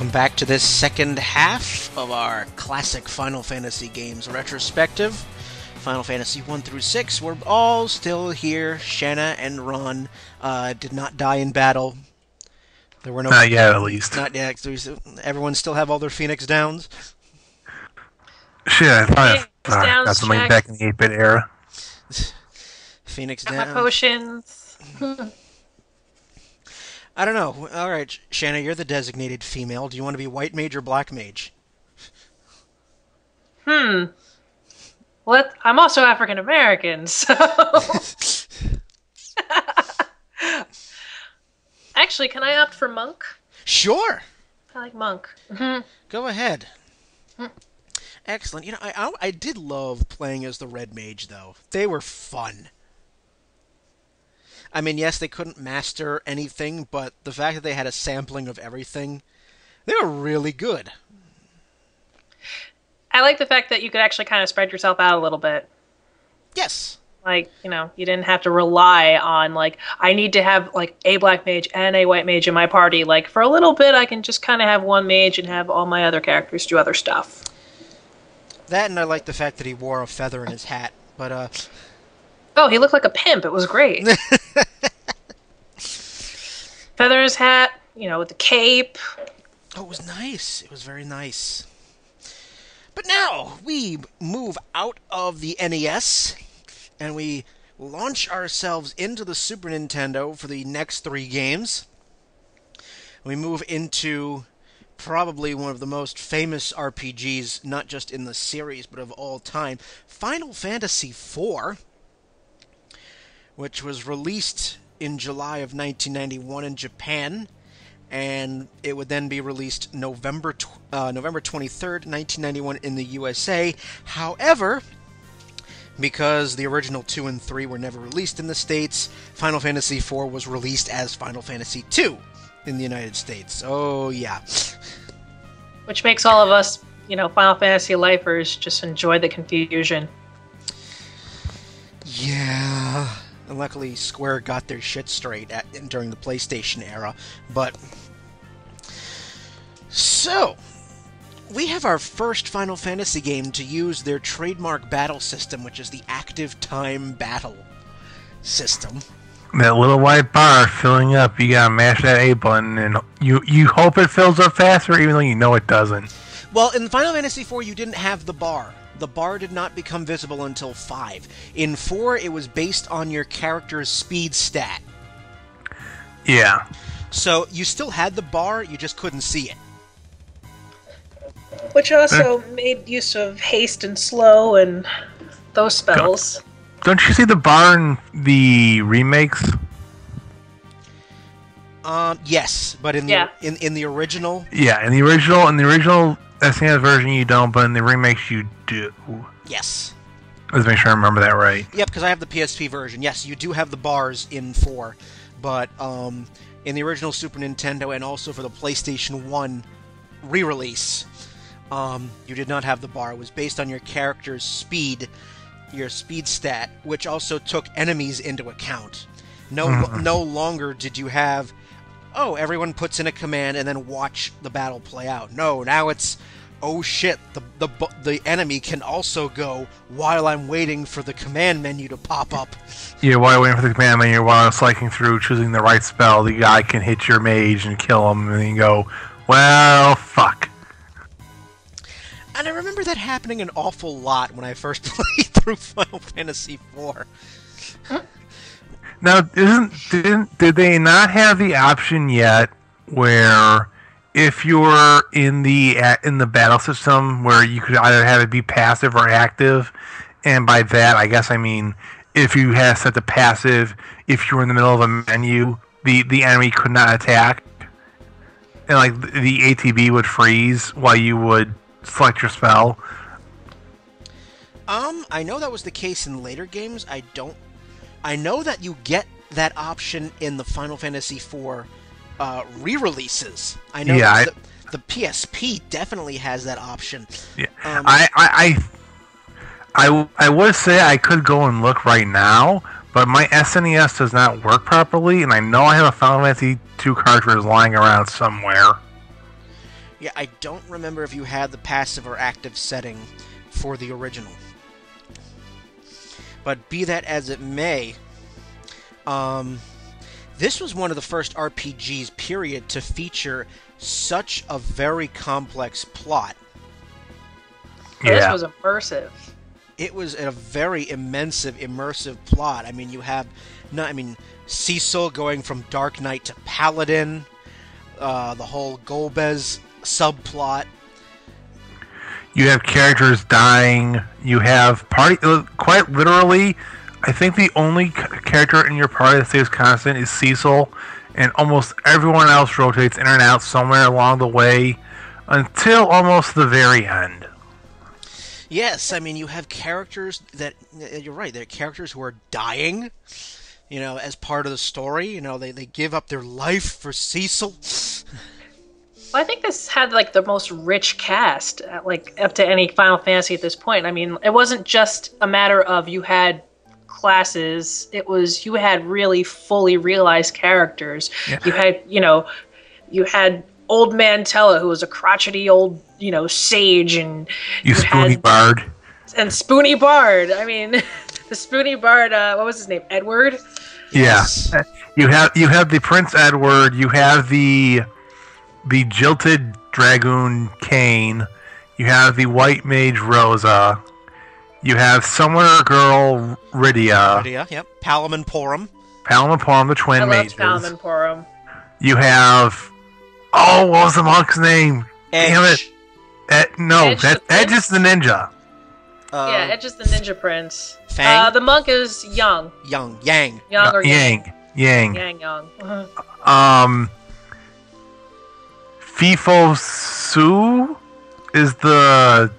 welcome back to this second half of our classic Final Fantasy games retrospective. Final Fantasy 1 through 6, we're all still here. Shanna and Ron did not die in battle. There were no... Not yet, at least. Not yet. Everyone still have all their Phoenix Downs? Shit, I thought that's something back in the 8-bit era. Phoenix Got Downs. my potions. I don't know. Alright, Shanna, you're the designated female. Do you want to be white mage or black mage? Well, I'm also African American, so... Actually, can I opt for monk? Sure! I like monk. Go ahead. Excellent. You know, I did love playing as the red mage, though. They were fun. I mean, yes, they couldn't master anything, but the fact that they had a sampling of everything, they were really good. I like the fact that you could actually kind of spread yourself out a little bit. Yes. Like, you know, you didn't have to rely on, like, I need to have, like, a black mage and a white mage in my party. Like, for a little bit, I can just kind of have one mage and have all my other characters do other stuff. That, and I like the fact that he wore a feather in his hat, but, Oh, he looked like a pimp. It was great. Feather in his hat, you know, with the cape. Oh, it was nice. It was very nice. But now, we move out of the NES, and we launch ourselves into the Super Nintendo for the next 3 games. We move into probably one of the most famous RPGs, not just in the series, but of all time, Final Fantasy IV, which was released in July of 1991 in Japan, and it would then be released November 23rd, 1991 in the USA. However, because the original 2 and 3 were never released in the States, Final Fantasy IV was released as Final Fantasy II in the United States. Oh, yeah. Which makes all of us, you know, Final Fantasy lifers just enjoy the confusion. Yeah. And luckily, Square got their shit straight during the PlayStation era. But... So... we have our first Final Fantasy game to use their trademark battle system, which is the active time battle system. That little white bar filling up, you gotta mash that A button, and you hope it fills up faster, even though you know it doesn't. Well, in Final Fantasy IV, you didn't have the bar. The bar did not become visible until 5. In 4, it was based on your character's speed stat. Yeah. So, you still had the bar, you just couldn't see it. Which also made use of haste and slow and those spells. Don't you see the bar in the remakes? Yes, but in the in the original. Yeah, in the original SNES version you don't, but in the remakes you do. Yes. Let's make sure I remember that right. Yep, because I have the PSP version. Yes, you do have the bars in 4, but in the original Super Nintendo and also for the PlayStation 1 re-release, you did not have the bar. It was based on your character's speed, your speed stat, which also took enemies into account. No longer did you have, oh, everyone puts in a command and then watch the battle play out. No, now it's, oh shit, the enemy can also go while I'm waiting for the command menu to pop up. Yeah, while you're waiting for the command menu, while I'm cycling through, choosing the right spell, the guy can hit your mage and kill him, and then you go, well, fuck. And I remember that happening an awful lot when I first played through Final Fantasy IV. Now, did they not have the option yet where if you were in the battle system where you could either have it be passive or active? And by that, I guess I mean if you had set the passive, if you were in the middle of a menu, the enemy could not attack, and like the ATB would freeze while you would select your spell. I know that was the case in later games. I know that you get that option in the Final Fantasy IV re-releases. I know the PSP definitely has that option. Yeah. I would say I could go and look right now, but my SNES does not work properly, and I know I have a Final Fantasy II cartridge lying around somewhere. Yeah, I don't remember if you had the passive or active setting for the original. But be that as it may, this was one of the first RPGs, period, to feature such a very complex plot. This was immersive. It was a very immersive plot. I mean, you have, Cecil going from Dark Knight to Paladin, the whole Golbez subplot. You have characters dying. You have quite literally, I think the only character in your party that stays constant is Cecil, and almost everyone else rotates in and out somewhere along the way until almost the very end. Yes, I mean, you have characters that, you're right, they're characters who are dying, as part of the story. They give up their life for Cecil. Well, I think this had, the most rich cast, up to any Final Fantasy at this point. I mean, it wasn't just a matter of you had classes. It was, you had really fully realized characters. Yeah. You had Old Man Tella, who was a crotchety old, sage, and you Spoony Bard. And Spoony Bard. I mean, the Spoony Bard. What was his name? Edward. Yes. Yeah. You have the Prince Edward. You have the jilted dragoon Cain. You have the white mage Rosa. You have Summoner Girl Rydia. Yep. Palamon Porum, the twin mages. Palamon Porum. You have. Oh, what was the monk's name? Edge. Damn it. Edge is the ninja. Yeah, Edge is the ninja prince. Fang? The monk is Yang. Yang. Yang. Yang. FIFO Su is the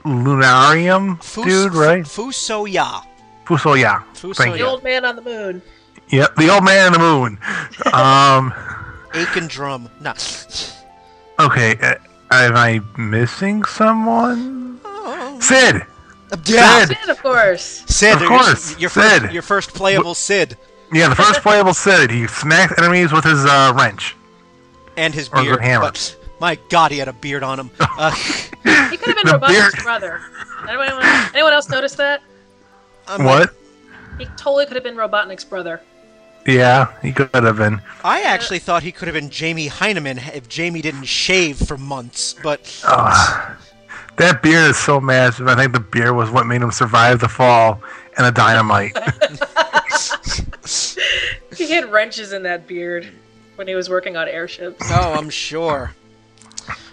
Lunarium dude, right? Fusoya. The old man on the moon. Yep, the old man on the moon. Aiken Drum. No. Okay, am I missing someone? Oh. Sid! Yeah. Sid, of course. Sid, of course. Sid. Your first playable Sid. Yeah, the first playable Sid. He smacks enemies with his wrench. And his beard. Hammer. But, my God, he had a beard on him. He could have been Robotnik's brother. Anyone else notice that? What? He totally could have been Robotnik's brother. Yeah, he could have been. I actually thought he could have been Jamie Heineman if Jamie didn't shave for months, but... that beard is so massive. I think the beard was what made him survive the fall and the dynamite. He had wrenches in that beard when he was working on airships. Oh, I'm sure.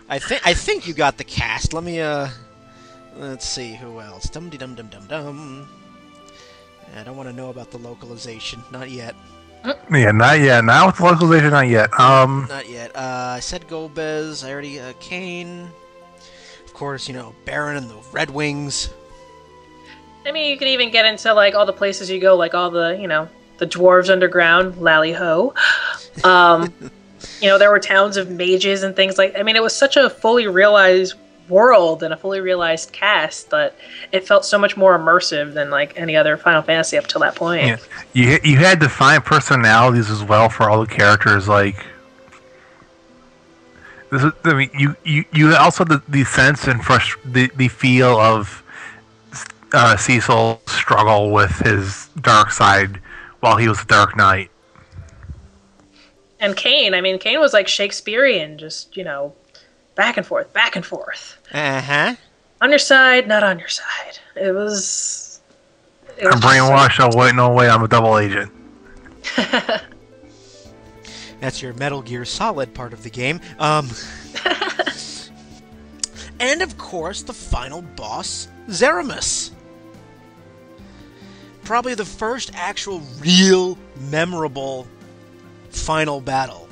I think you got the cast. Let me, let's see, who else? Dum-de-dum-dum-dum-dum. I don't want to know about the localization. Not yet. Yeah, not yet. Not with the localization, not yet. Not yet. I said Golbez. I already, Cain. Of course, Baron and the Red Wings. I mean, you could even get into, all the places you go, all the, the dwarves underground, Lally-Ho. There were towns of mages and things it was such a fully realized world and a fully realized cast that it felt so much more immersive than any other Final Fantasy up till that point. Yeah. You had defined personalities as well for all the characters. You also the sense and the feel of Cecil's struggle with his dark side while he was a Dark Knight. And Cain, Cain was Shakespearean, just back and forth, back and forth. On your side, not on your side. It was I'm brainwashed. Oh wait, no way! I'm a double agent. That's your Metal Gear Solid part of the game. And of course, the final boss, Zeramus. Probably the first actual, real, memorable final battle.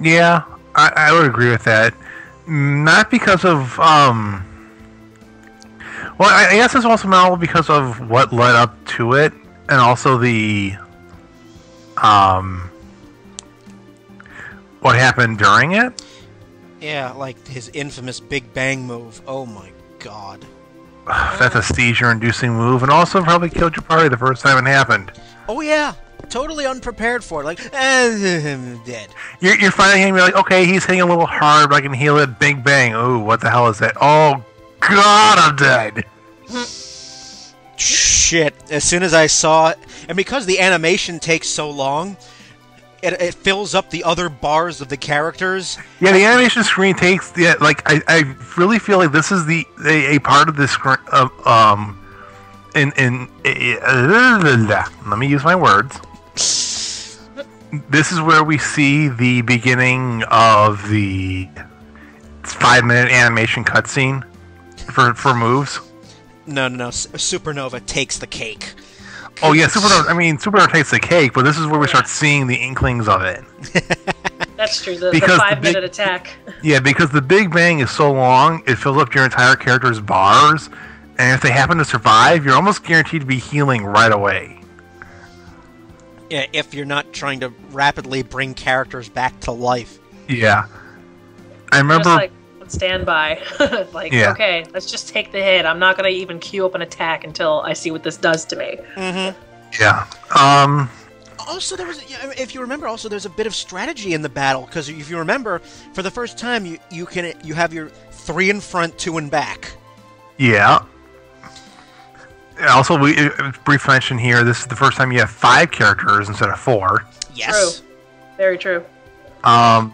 Yeah, I would agree with that. Not because of, well, I guess it's also memorable because of what led up to it, and also the, what happened during it. Yeah, like his infamous Big Bang move. Oh my God. That's a seizure-inducing move, and also probably killed your party the first time it happened. Oh yeah. totally unprepared for it. Like, I'm dead. You're finding him. You're like, okay, he's hitting a little hard, but I can heal it. Big bang. Ooh, what the hell is that? Oh God, I'm dead. Shit! As soon as I saw it, and because the animation takes so long, it fills up the other bars of the characters. Yeah, the animation screen takes I really feel like this is a part of the screen let me use my words. This is where we see the beginning of the 5-minute animation cutscene for moves. No. Supernova takes the cake. Oh yeah, Supernova takes the cake, but this is where we start seeing the inklings of it. That's true. The 5-minute attack. Yeah, because the Big Bang is so long, it fills up your entire character's bars, and if they happen to survive, you're almost guaranteed to be healing right away. Yeah, if you're not trying to rapidly bring characters back to life. Yeah, I remember. Just like on standby, okay, let's just take the hit. I'm not gonna even queue up an attack until I see what this does to me. Mm-hmm. Yeah. Also, if you remember, there's a bit of strategy in the battle, because if you remember, for the first time, you have your 3 in front, 2 in back. Yeah. Also, brief mention here, this is the first time you have 5 characters instead of 4. Yes. True. Very true. I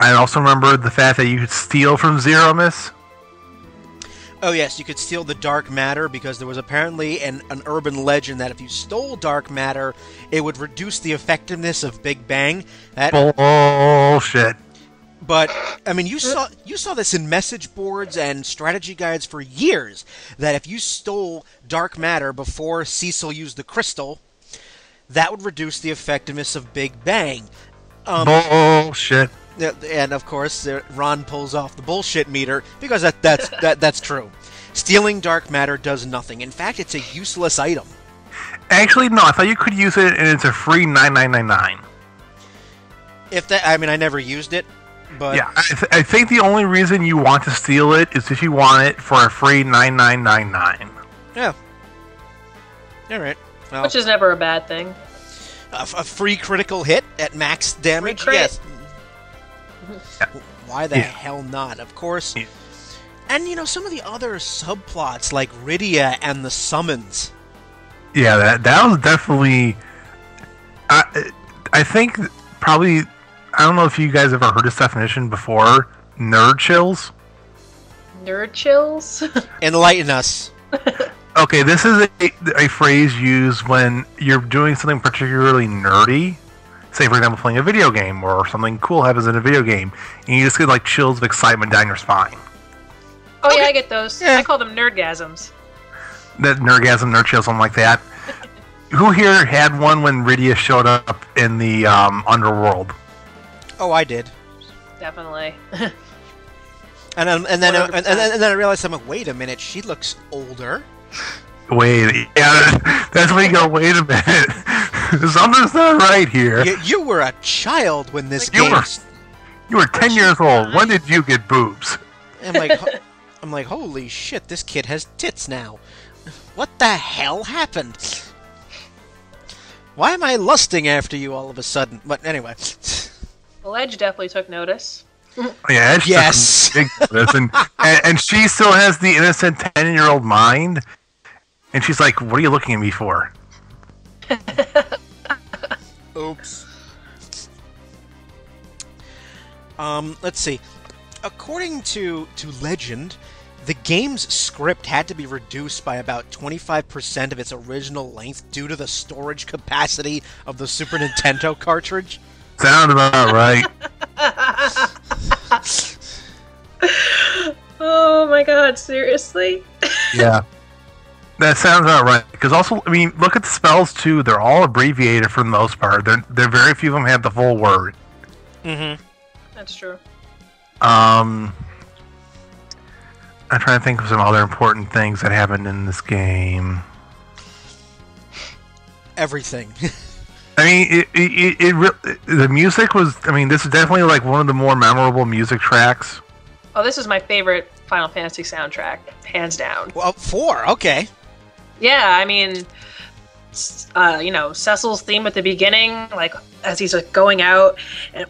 also remember the fact that you could steal from Zero Miss. Oh yes, you could steal the dark matter, because there was apparently an urban legend that if you stole dark matter, it would reduce the effectiveness of Big Bang. Bullshit. But I mean, you saw this in message boards and strategy guides for years, that if you stole dark matter before Cecil used the crystal, that would reduce the effectiveness of Big Bang. Bullshit. And of course, Ron pulls off the bullshit meter, because that's true. Stealing dark matter does nothing. In fact, it's a useless item. Actually, no. I thought you could use it, and it's a free 9999. I never used it, but yeah, I think the only reason you want to steal it is if you want it for a free 9999. Yeah. All right. Well, which is never a bad thing. A free critical hit at max damage. Free crit. Yes. Why the hell not? Of course. Yeah. And some of the other subplots like Rydia and the summons. Yeah, that was definitely. I think probably. I don't know if you guys ever heard this definition before. Nerd chills. Nerd chills. Enlighten us. Okay, this is a phrase used when you're doing something particularly nerdy. Say, for example, playing a video game, or something cool happens in a video game, and you just get like chills of excitement down your spine. Oh okay. Yeah, I get those. Yeah. I call them nerdgasms. That nerdgasm, nerd chill, something like that. Who here had one when Rydia showed up in the underworld? Oh, I did. Definitely. and then I realized, I'm like, wait a minute, she looks older. Wait, yeah, that's when you go, wait a minute. Something's not right here. You were a child when this game... You were 10 years old. When did you get boobs? I'm like, holy shit, this kid has tits now. What the hell happened? Why am I lusting after you all of a sudden? But anyway. Well, Edge definitely took notice. Yeah, Edge took big notice. And she still has the innocent 10-year-old mind. And she's like, what are you looking at me for? Oops. Let's see. According to legend, the game's script had to be reduced by about 25% of its original length due to the storage capacity of the Super Nintendo cartridge. Sound about right. Oh my god, seriously? Yeah. That sounds about right. Because also, I mean, look at the spells too. They're all abbreviated for the most part. They're very few of them have the full word. Mm-hmm. That's true. I'm trying to think of some other important things that happened in this game. Everything. I mean, the music was. I mean, this is definitely like one of the more memorable music tracks. Oh, this is my favorite Final Fantasy soundtrack, hands down. Well, 4, okay. Yeah, I mean, Cecil's theme at the beginning, like as he's like, going out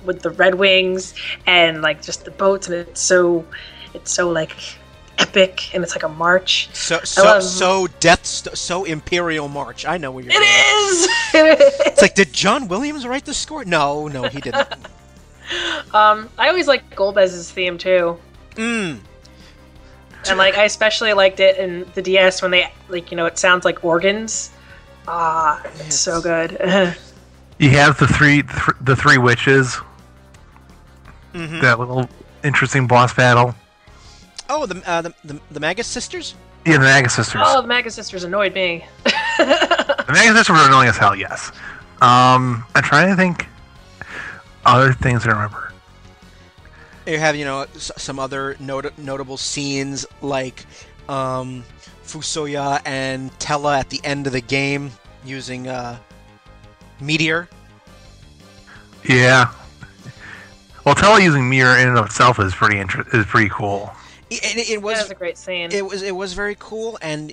with the Red Wings and like just the boats, and it's so like epic, and it's like a march. So Imperial March. I know what you're doing. It is. It's like, did John Williams write the score? No, he didn't. I always liked Golbez's theme too. And like I especially liked it in the DS when they it sounds like organs. It's so good. You have the three witches. Mm-hmm. That little interesting boss battle. Oh, the Magus sisters? Yeah, the Magus sisters. Oh, the Magus sisters annoyed me. The Magus sisters were annoying as hell, yes. I'm trying to think other things I remember. You have, some other notable scenes like Fusoya and Tella at the end of the game using Meteor. Yeah. Well, Tella using Meteor in and of itself is pretty cool. It was a great scene. It was very cool, and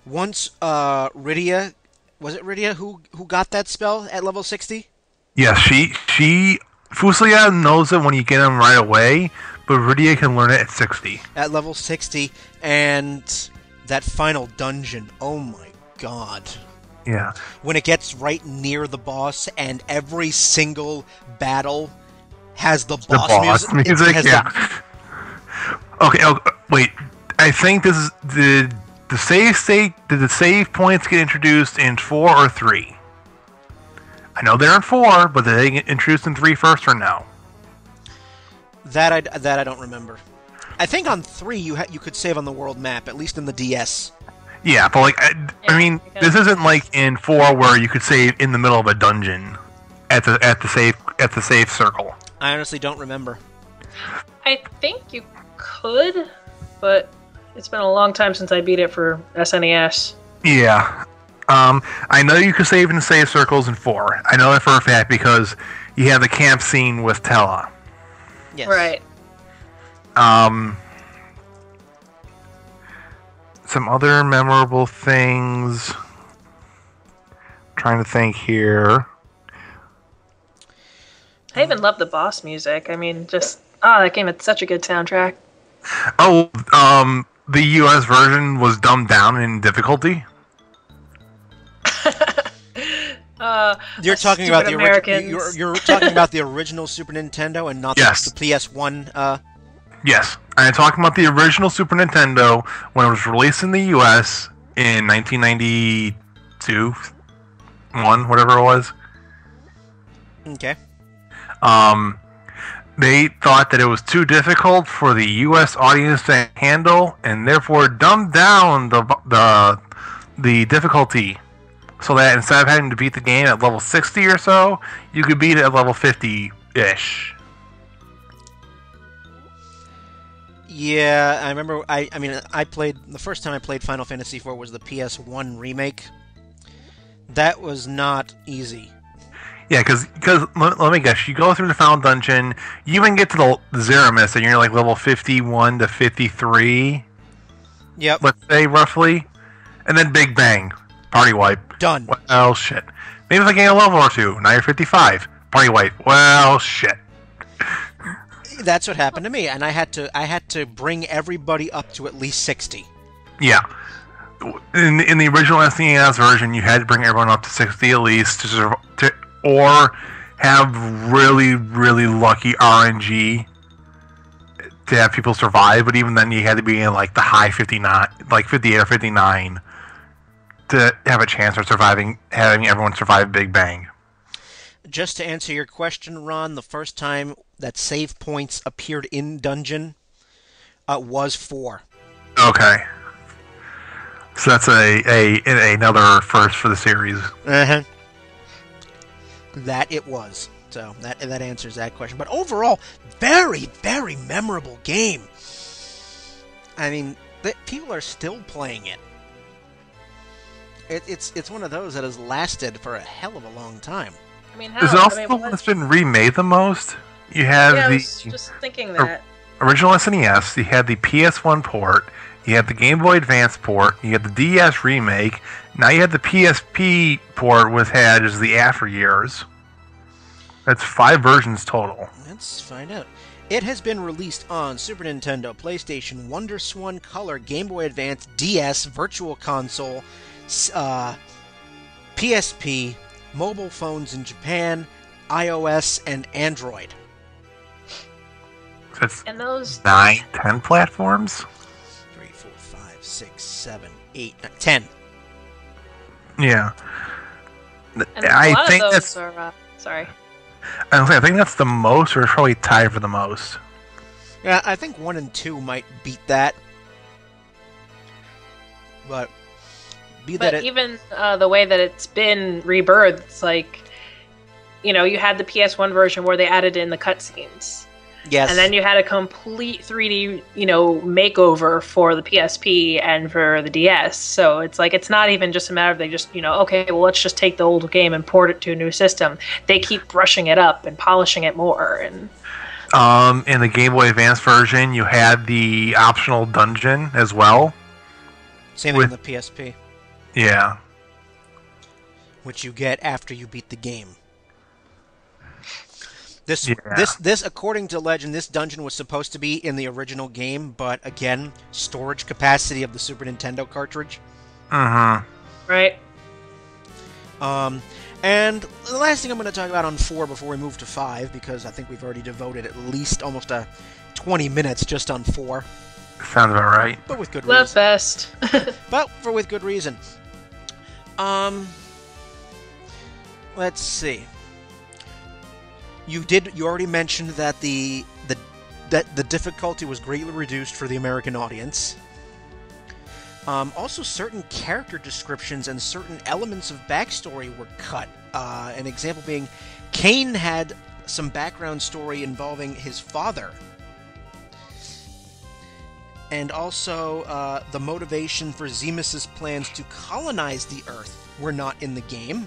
once Rydia, was it Rydia who got that spell at level 60? Yeah, she Fusoya knows it when you get him right away, but Rydia can learn it at 60. At level 60, and that final dungeon, oh my god. Yeah. When it gets right near the boss, and every single battle has the boss music. Yeah. Okay, wait. I think this is the save state. Did the save points get introduced in 4 or 3? I know they're in 4, but did they get introduced in 3 first or no? That I don't remember. I think on 3 you could save on the world map, at least in the DS. Yeah, but like I mean, this isn't like in 4 where you could save in the middle of a dungeon at the save circle. I honestly don't remember. I think you could, but it's been a long time since I beat it for SNES. Yeah. I know you could save in save circles in 4. I know that for a fact because you have the camp scene with Tella. Yes. Right. Some other memorable things. Trying to think here. I even love the boss music. I mean, that game had such a good soundtrack. Oh, the US version was dumbed down in difficulty. You're talking about the original. You're talking about the original Super Nintendo and not the PS1. Yes, I'm talking about the original Super Nintendo when it was released in the US in 1992, whatever it was. Okay. They thought that it was too difficult for the U.S. audience to handle, and therefore dumbed down the difficulty, so that instead of having to beat the game at level 60 or so, you could beat it at level 50-ish. Yeah, I remember. I played the first time I played Final Fantasy IV was the PS1 remake. That was not easy. Yeah, because let me guess, you go through the final dungeon, you even get to the Zeramis, and you're like level 51 to 53. Yep. Let's say, roughly. And then Big Bang. Party wipe. Done. Well, shit. Maybe if I gain a level or 2, now you're 55. Party wipe. Well, shit. That's what happened to me, and I had to bring everybody up to at least 60. Yeah. In the original SNES version, you had to bring everyone up to 60 at least or have really, really lucky RNG to have people survive. But even then, you had to be in like the high 59, like 58 or 59, to have a chance of having everyone survive Big Bang. Just to answer your question, Ron, the first time that save points appeared in dungeon was 4. Okay. So that's another first for the series. Uh-huh. That it was. So that answers that question. But overall, very, very memorable game. I mean, people are still playing it. It's one of those that has lasted for a hell of a long time. I mean, is it also the one that's been remade the most? You have I was just thinking that. Original SNES, you had the PS1 port, You had the Game Boy Advance port. You had the DS remake. Now you had the PSP port, which had just the after years. That's 5 versions total. Let's find out. It has been released on Super Nintendo, PlayStation, WonderSwan Color, Game Boy Advance, DS, Virtual Console, PSP, mobile phones in Japan, iOS, and Android. That's And those 9, 10 platforms? 3, 4, 5, 6, 7, 8, 10. Yeah. and a lot of those are sorry. I think that's the most, or it's probably tied for the most. Yeah, I think 1 and 2 might beat that. But Even the way that it's been rebirthed, it's like, you had the PS1 version where they added in the cutscenes. Yes. And then you had a complete 3D, makeover for the PSP and for the DS. So it's like, it's not even just a matter of they just, okay, well, let's just take the old game and port it to a new system. They keep brushing it up and polishing it more. And in the Game Boy Advance version, you had the optional dungeon as well. Same thing in the PSP. Yeah. Which you get after you beat the game. This, according to legend, this dungeon was supposed to be in the original game, but again, storage capacity of the Super Nintendo cartridge. Right. And the last thing I'm going to talk about on 4 before we move to 5, because I think we've already devoted at least almost 20 minutes just on 4. Sounds about right. But with good Love reason. fest. With good reason. Let's see. You already mentioned that the difficulty was greatly reduced for the American audience. Also, certain character descriptions and certain elements of backstory were cut. An example being, Kane had some background story involving his father. And also, the motivation for Zemus's plans to colonize the Earth were not in the game.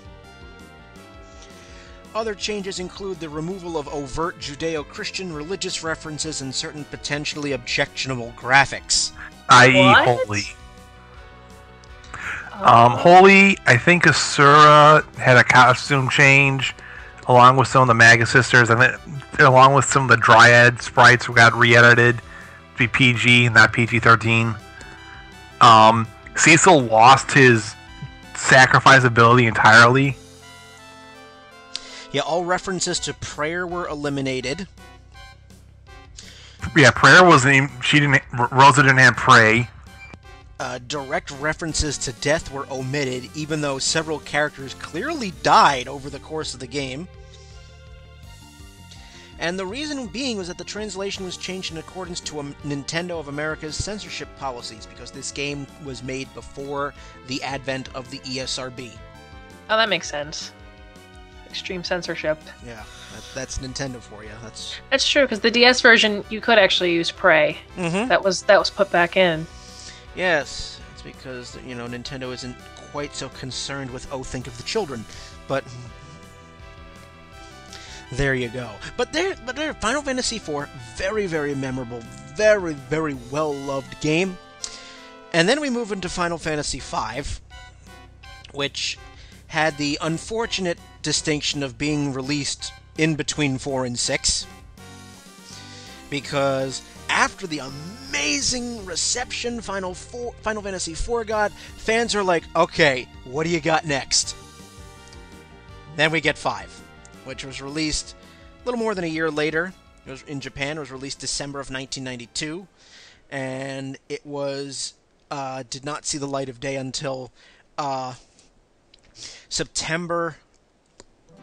Other changes include the removal of overt Judeo-Christian religious references and certain potentially objectionable graphics. I.e. Holy. Holy, I think Asura had a costume change, along with some of the Maga Sisters, and along with some of the Dryad sprites who got re-edited to be PG, not PG-13. Cecil lost his sacrifice ability entirely. Yeah, all references to prayer were eliminated. Yeah, prayer wasn't. Rosa didn't have pray. Direct references to death were omitted, even though several characters clearly died over the course of the game. And the reason being was that the translation was changed in accordance to Nintendo of America's censorship policies, because this game was made before the advent of the ESRB. Oh, that makes sense. Extreme censorship. Yeah, that's Nintendo for you. That's true, because the DS version you could actually use pray. Mm-hmm. That was put back in. Yes, it's because Nintendo isn't quite so concerned with think of the children, but there you go. But there, Final Fantasy IV, very very memorable, very very well loved game. And then we move into Final Fantasy V, which had the unfortunate distinction of being released in between 4 and 6, because after the amazing reception Final Fantasy IV got, fans are like, okay, what do you got next? Then we get 5, which was released a little more than a year later. It was in Japan. It was released December of 1992, and it was did not see the light of day until September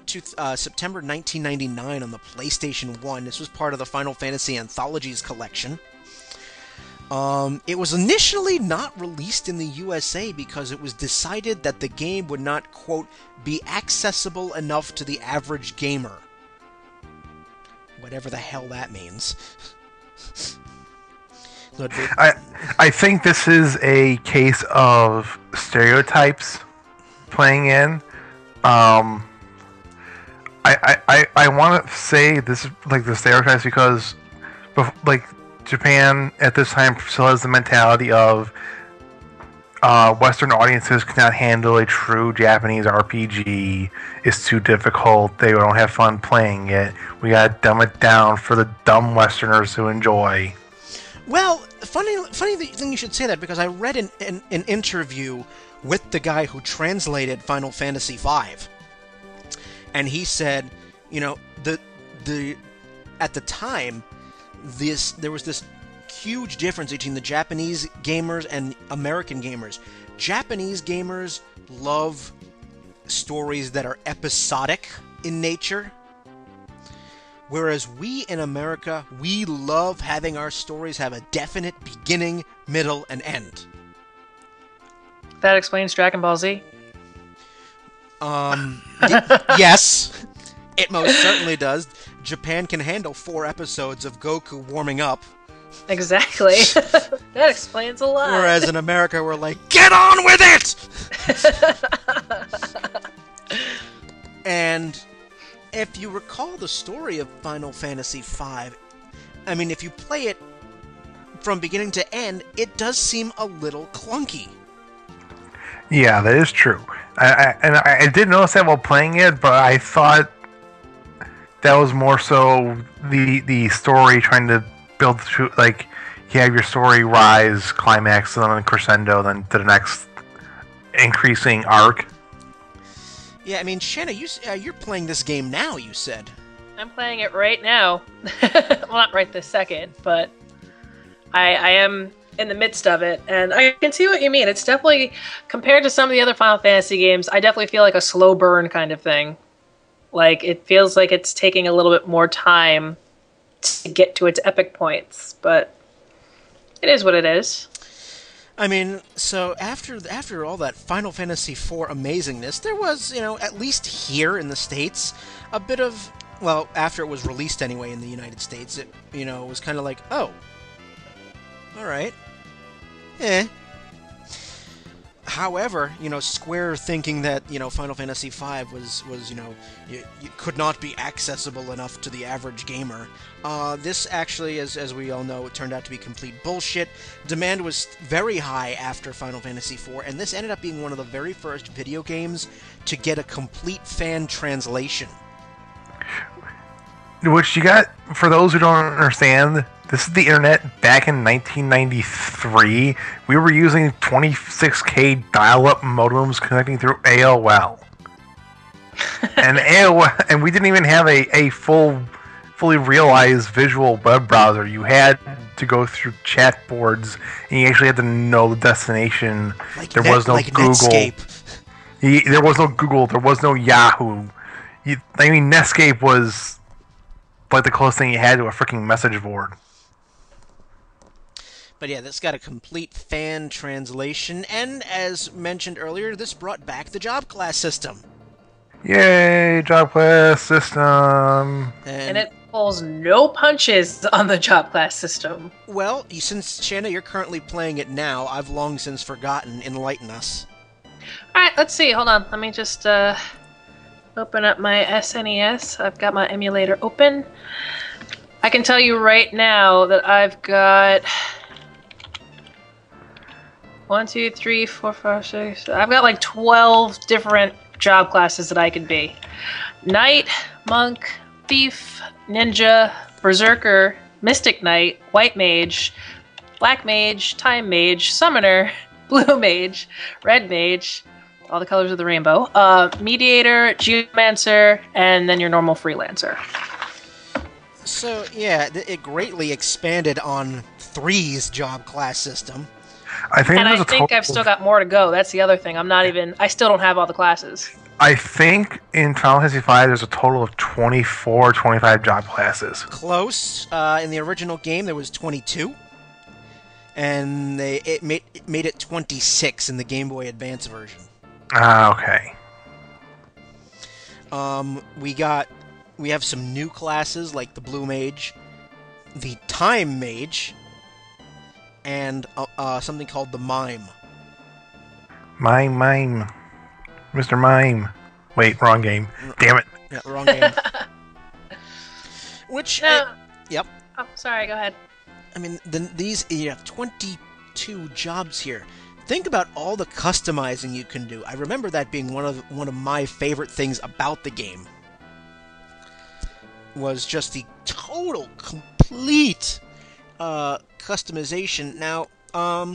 1999 on the PlayStation 1. This was part of the Final Fantasy Anthologies collection. It was initially not released in the USA because it was decided that the game would not, quote, be accessible enough to the average gamer. Whatever the hell that means. I think this is a case of stereotypes playing in. I want to say this is like the stereotypes because, like, Japan at this time still has the mentality of Western audiences cannot handle a true Japanese RPG. It's too difficult. They don't have fun playing it. We gotta dumb it down for the dumb Westerners to enjoy. Well, funny thing you should say that, because I read an interview with the guy who translated Final Fantasy V, and he said, you know, at the time, there was this huge difference between the Japanese gamers and American gamers. Japanese gamers love stories that are episodic in nature, whereas we in America, we love having our stories have a definite beginning, middle, and end. That explains Dragon Ball Z. Yes, it most certainly does. Japan can handle 4 episodes of Goku warming up. Exactly. That explains a lot. Whereas in America, we're like, get on with it! And if you recall the story of Final Fantasy V, I mean, if you play it from beginning to end, it does seem a little clunky. Yeah, that is true. I did notice that while playing it, but I thought that was more so the story trying to build to, like, you have your story rise, climax, and then crescendo, then to the next increasing arc. Yeah, I mean, Shanna, you're playing this game now, you said. I'm playing it right now. Well, not right this second, but I am in the midst of it, and I can see what you mean. It's definitely, compared to some of the other Final Fantasy games, I definitely feel like a slow burn kind of thing. Like, it feels like it's taking a little bit more time to get to its epic points, but it is what it is. I mean, so after all that Final Fantasy IV amazingness, there was, at least here in the States, a bit of, well, after it was released anyway in the United States, it, was kind of like, oh, alright, However, Square thinking that, Final Fantasy V was you could not be accessible enough to the average gamer. This actually, as we all know, it turned out to be complete bullshit. Demand was very high after Final Fantasy IV, and this ended up being one of the very first video games to get a complete fan translation. Which you got, for those who don't understand, this is the internet back in 1993. We were using 26K dial-up modems connecting through AOL. And we didn't even have a fully realized visual web browser. You had to go through chat boards, and you actually had to know the destination. There was no Google. There was no Google. There was no Yahoo. Netscape was like the closest thing you had to a freaking message board. But yeah, this got a complete fan translation, and as mentioned earlier, this brought back the job class system. Yay, job class system! And it pulls no punches on the job class system. Well, since, Shanna, you're currently playing it now, I've long since forgotten. Enlighten us. Alright, let's see. Hold on. Let me just open up my SNES. I've got my emulator open. I can tell you right now that I've got 1, 2, 3, 4, 5, 6. I've got like 12 different job classes that I could be. Knight, Monk, Thief, Ninja, Berserker, Mystic Knight, White Mage, Black Mage, Time Mage, Summoner, Blue Mage, Red Mage, all the colors of the rainbow, Mediator, Geomancer, and then your normal Freelancer. So, yeah, it greatly expanded on 3's job class system. I think I've still got more to go. That's the other thing. I still don't have all the classes. I think in Final Fantasy V there's a total of 24, 25 job classes. Close. In the original game there was 22. And it made it 26 in the Game Boy Advance version. Ah, okay. We have some new classes like the Blue Mage, the Time Mage, and something called the Mime. Mime. Mr. Mime. Wait, wrong game. Damn it. Yeah, wrong game. Which... No. Yep. Oh, sorry, go ahead. I mean, these you have 22 jobs here. Think about all the customizing you can do. I remember that being one of my favorite things about the game. Was just the total, complete customization. Now, I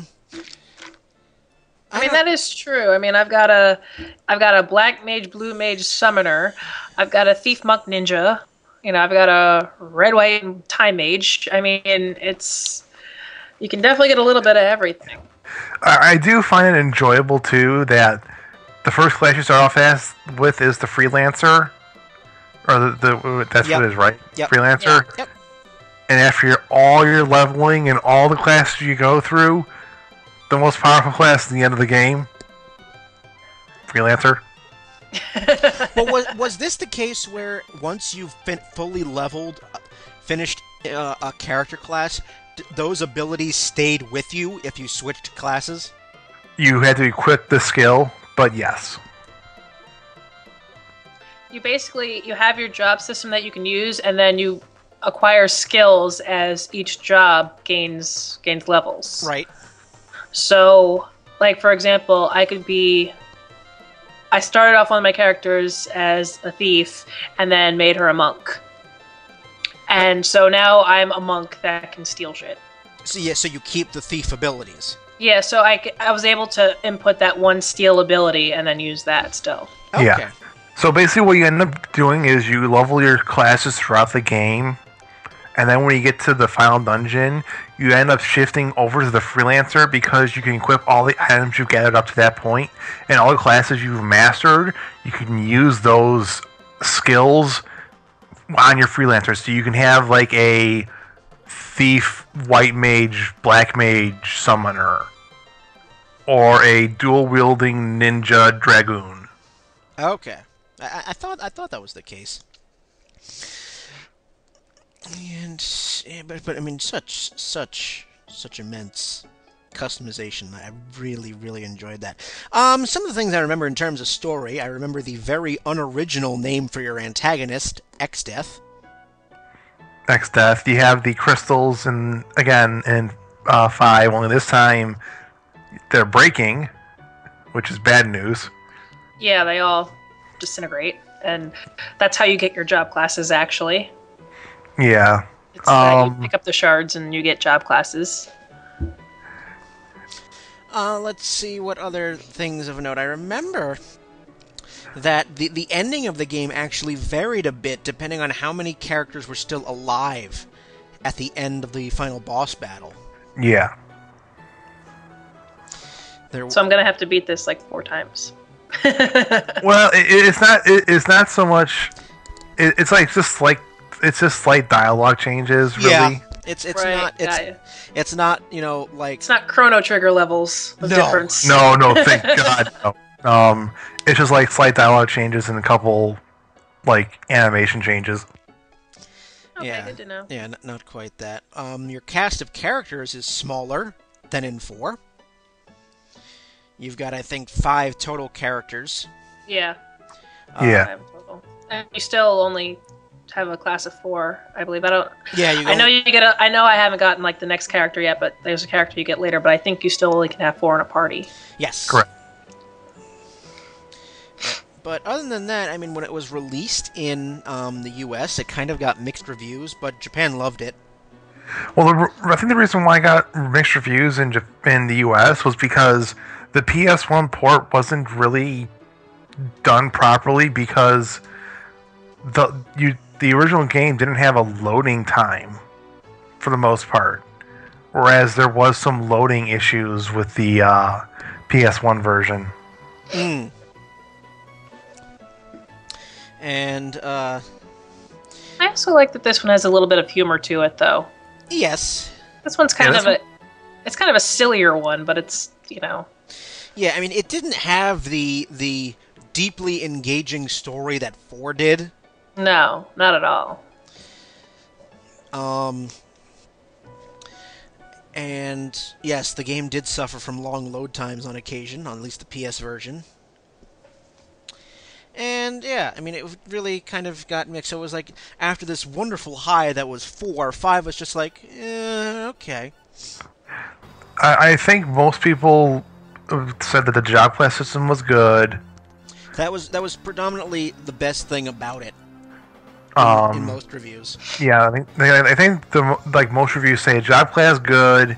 mean, that is true. I mean, I've got a black mage, blue mage summoner. I've got a thief monk ninja. You know, I've got a red, white, and time mage. I mean, you can definitely get a little bit of everything. I do find it enjoyable too that the first class you start off with is the freelancer, or that's what it is, right? Yep. Freelancer. Yep. And after all your leveling and all the classes you go through, the most powerful class at the end of the game, freelancer. Well, was this the case where once you've fully leveled, finished a character class, those abilities stayed with you if you switched classes? You had to equip the skill, but yes. You have your job system that you can use, and then you acquire skills as each job gains levels. Right. So, like for example, I started off one of my characters as a thief, and then made her a monk. And so now I'm a monk that can steal shit. So you keep the thief abilities. Yeah, so I was able to input that one steal ability and then use that still. Okay. Yeah. So basically what you end up doing is you level your classes throughout the game, and then when you get to the final dungeon, you end up shifting over to the freelancer because you can equip all the items you've gathered up to that point, and all the classes you've mastered, you can use those skills on your freelancer. So you can have like a thief, white mage, black mage summoner, or a dual wielding ninja dragoon. Okay. I thought that was the case. And but I mean such immense customization. I really enjoyed that. Some of the things I remember in terms of story, I remember the very unoriginal name for your antagonist, X-Death. X-Death. You have the crystals, and again in 5, only this time they're breaking, which is bad news. Yeah, they all disintegrate, and that's how you get your job classes, actually. Yeah. It's you pick up the shards and you get job classes. Let's see what other things of note. I remember that the ending of the game actually varied a bit depending on how many characters were still alive at the end of the final boss battle. Yeah. So I'm gonna have to beat this like 4 times. Well, it's not so much. It's just slight dialogue changes. Really. Yeah, it's Right, it's not like it's not Chrono Trigger levels of difference. No, thank God. No. It's just like slight dialogue changes and a couple like animation changes. Okay, yeah, good to know. Yeah, not quite that. Your cast of characters is smaller than in 4. You've got, I think, 5 total characters. Yeah. Yeah. 5 total. And you still only have a class of 4, I believe. I don't. Yeah, I know you get. I know I haven't gotten like the next character yet, but there's a character you get later. But I think you still only can have 4 in a party. Yes. Correct. But other than that, I mean, when it was released in the U.S., it kind of got mixed reviews, but Japan loved it. Well, I think the reason why I got mixed reviews in the U.S. was because the PS1 port wasn't really done properly because the original game didn't have a loading time for the most part, whereas there was some loading issues with the PS1 version. And I also like that this one has a little bit of humor to it, though. yes. This one's kind of it's kind of a sillier one, but it's Yeah, I mean, it didn't have the deeply engaging story that 4 did. No, not at all. And yes, the game did suffer from long load times on occasion, on at least the PS version. And yeah, I mean, it really kind of got mixed. So it was like after this wonderful high that was 4, 5 was just like, okay. I think most people said that the job class system was good. That was predominantly the best thing about it in most reviews. Yeah, I think most reviews say job class good,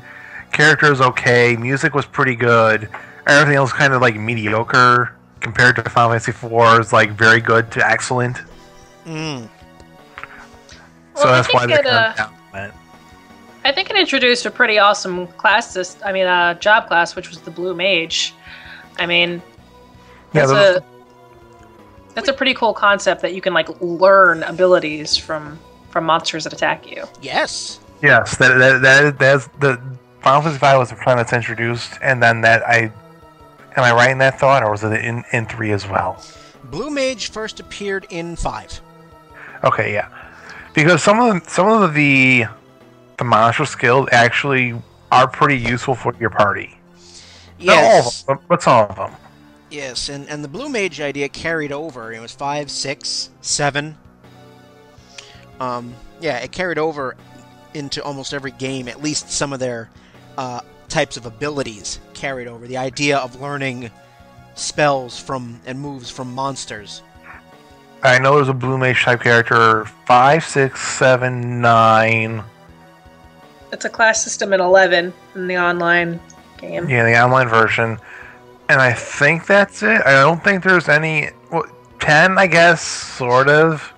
characters okay, music was pretty good, everything else kind of like mediocre compared to Final Fantasy IV is like very good to excellent. Well, So that's why they're kind of down on it. I think it introduced a pretty awesome class job class, which was the Blue Mage. I mean, that's a pretty cool concept that you can like learn abilities from monsters that attack you. Yes. Yes, that's the Final Fantasy V was the time that's introduced, and then am I right in that thought, or was it in 3 as well? Blue Mage first appeared in 5. Okay, yeah, because some of the monster skills actually are pretty useful for your party. Yes. Not all of them, but some of them. Yes, and the Blue Mage idea carried over. It was 5, 6, 7. It carried over into almost every game. At least some of their types of abilities carried over. The idea of learning spells and moves from monsters. I know there's a Blue Mage type character 5, 6, 7, 9. It's a class system in 11 in the online game. Yeah, the online version. And I think that's it. I don't think there's any... 10, I guess, sort of.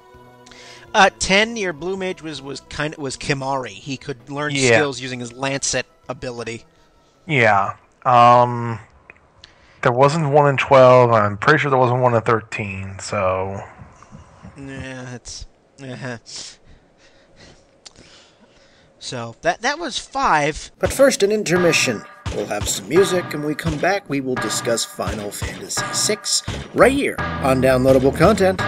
10, your Blue Mage was Kimari. He could learn skills using his Lancet ability. Yeah. There wasn't one in 12. I'm pretty sure there wasn't one in 13, so... Yeah, it's... So, that was 5. But first, an intermission. We'll have some music, and when we come back, we will discuss Final Fantasy VI right here on Downloadable Content.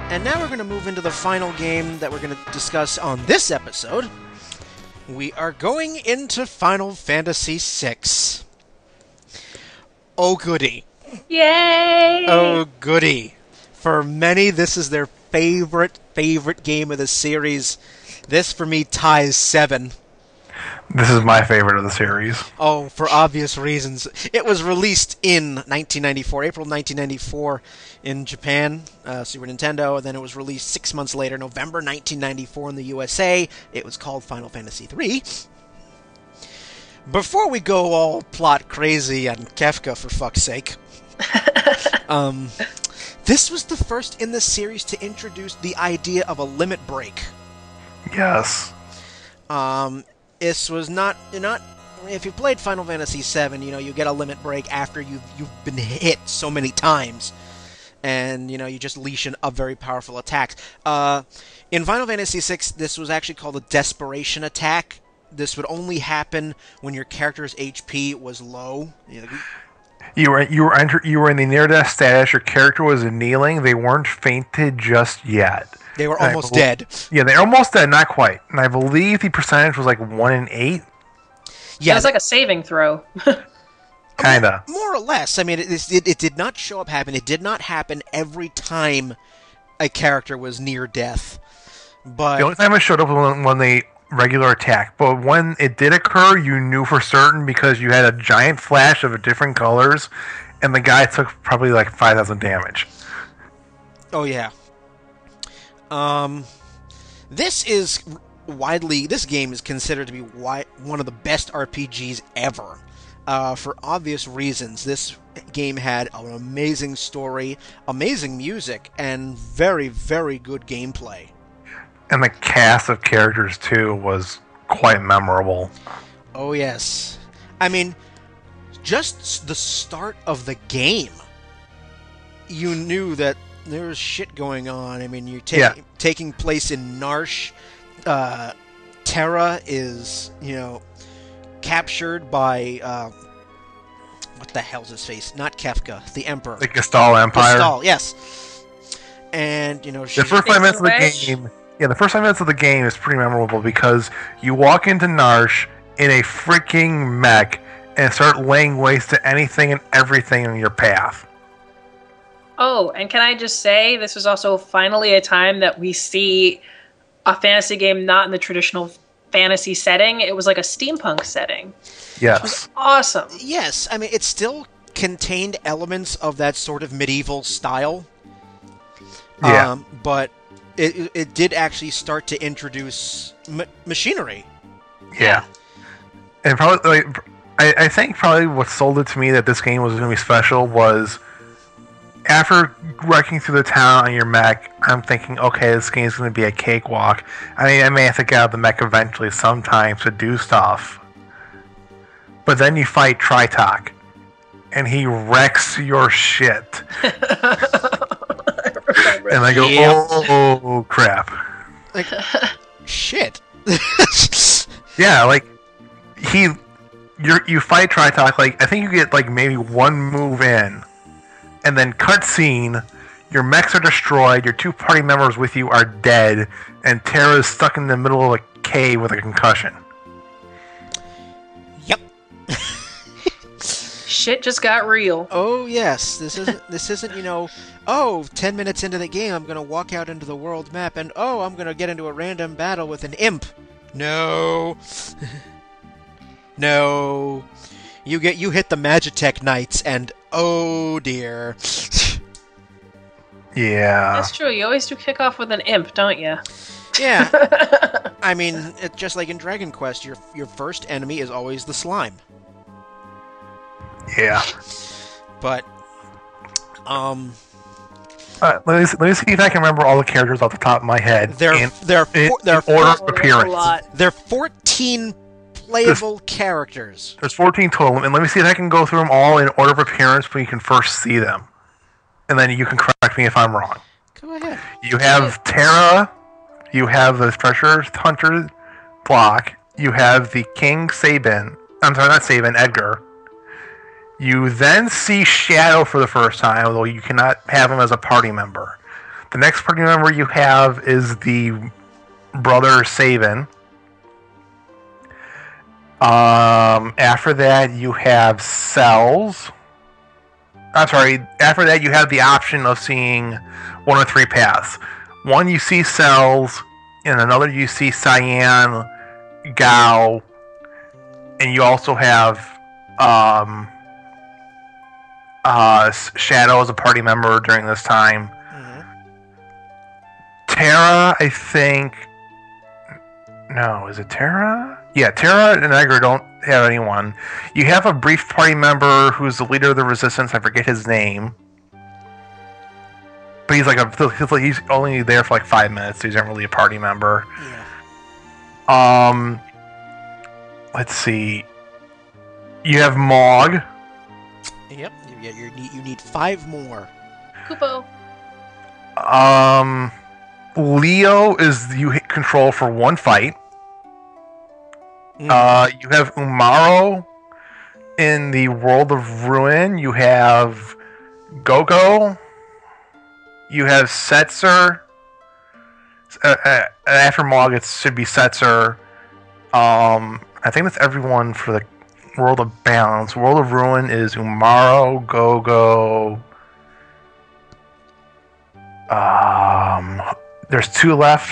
And now we're going to move into the final game that we're going to discuss on this episode. We are going into Final Fantasy VI. Oh, goody. Yay! Oh, goody. For many, this is their favorite game of the series. This, for me, ties 7. This is my favorite of the series. Oh, for obvious reasons. It was released in 1994, April 1994 in Japan, Super Nintendo, and then it was released 6 months later, November 1994 in the USA. It was called Final Fantasy III. Before we go all plot crazy and Kefka, for fuck's sake, this was the first in the series to introduce the idea of a limit break. Yes. This was not if you played Final Fantasy VII, you get a limit break after you've been hit so many times, and you just leash in a very powerful attack. In Final Fantasy VI, this was actually called a desperation attack. This would only happen when your character's HP was low. You were in the near-death status. Your character was kneeling. They weren't fainted just yet. They were almost dead. Yeah, they're almost dead, not quite. And I believe the percentage was like 1 in 8. Yeah, it was like a saving throw. Kinda. More or less. I mean, it did not show up happen. It did not happen every time a character was near death. But the only time it showed up was when they regular attack. But when it did occur, you knew for certain because you had a giant flash of different colors, and the guy took probably like 5,000 damage. Oh yeah. This game is considered to be one of the best RPGs ever. For obvious reasons. This game had an amazing story, amazing music, and very, very good gameplay. And the cast of characters, too, was quite memorable. Oh, yes. I mean, just the start of the game, you knew that there was shit going on. I mean, you're taking place in Narsh. Terra is, captured by, what the hell's his face? Not Kefka, the Emperor. The Gestalt Empire. Gestalt, yes. And, the first 5 minutes of the game... Yeah, the first 5 minutes of the game is pretty memorable because you walk into Narsh in a freaking mech and start laying waste to anything and everything in your path. Oh, and can I just say, this was also finally a time that we see a fantasy game not in the traditional fantasy setting. It was like a steampunk setting. Yes. Which was awesome. Yes, I mean, it still contained elements of that sort of medieval style. Yeah. But it did actually start to introduce machinery. Yeah. And probably, I think probably what sold it to me that this game was going to be special was after wrecking through the town on your mech, I'm thinking, okay, this game is going to be a cakewalk. I mean, I may have to get out of the mech eventually sometimes to do stuff. But then you fight Tritok, and he wrecks your shit. And I go, oh crap. Like, shit. Yeah, like, you fight Tritok, like, I think you get, like, maybe one move in, and then cutscene, your mechs are destroyed, your 2 party members with you are dead, and Terra's stuck in the middle of a cave with a concussion. Yep. Shit just got real. Oh yes, this isn't 10 minutes into the game I'm gonna walk out into the world map and I'm gonna get into a random battle with an imp. No. No. You hit the Magitech Knights and oh dear. Yeah. That's true, you always do kick off with an imp, don't you? Yeah. I mean, just like in Dragon Quest, your first enemy is always the slime. Yeah. But, let me see if I can remember all the characters off the top of my head. They're in order of appearance. There are 14 playable characters. There's 14 total, and let me see if I can go through them all in order of appearance, but you can first see them. And then you can correct me if I'm wrong. Go ahead. You have Terra, you have the Treasure Hunter block, you have the King Sabin, I'm sorry, not Sabin, Edgar. You then see Shadow for the first time, although you cannot have him as a party member. The next party member you have is the brother Sabin. After that, you have Cells. I'm sorry, after that, you have the option of seeing 1 of 3 paths. One, you see Cells, and another, you see Cyan, Gao, and you also have Shadow as a party member during this time. Terra, I think. No, is it Terra? Yeah, Terra and Edgar don't have anyone. You have a brief party member who's the leader of the resistance. I forget his name. But he's only there for like 5 minutes, so he's not really a party member. Yeah. Let's see. You have Mog. Yep. You need 5 more. Kupo. Leo is you hit control for 1 fight. You have Umaro in the World of Ruin. You have Gogo. You have Setzer. After Mog, it should be Setzer. I think that's everyone for the World of Balance. World of Ruin is Umaro, Gogo. There's 2 left.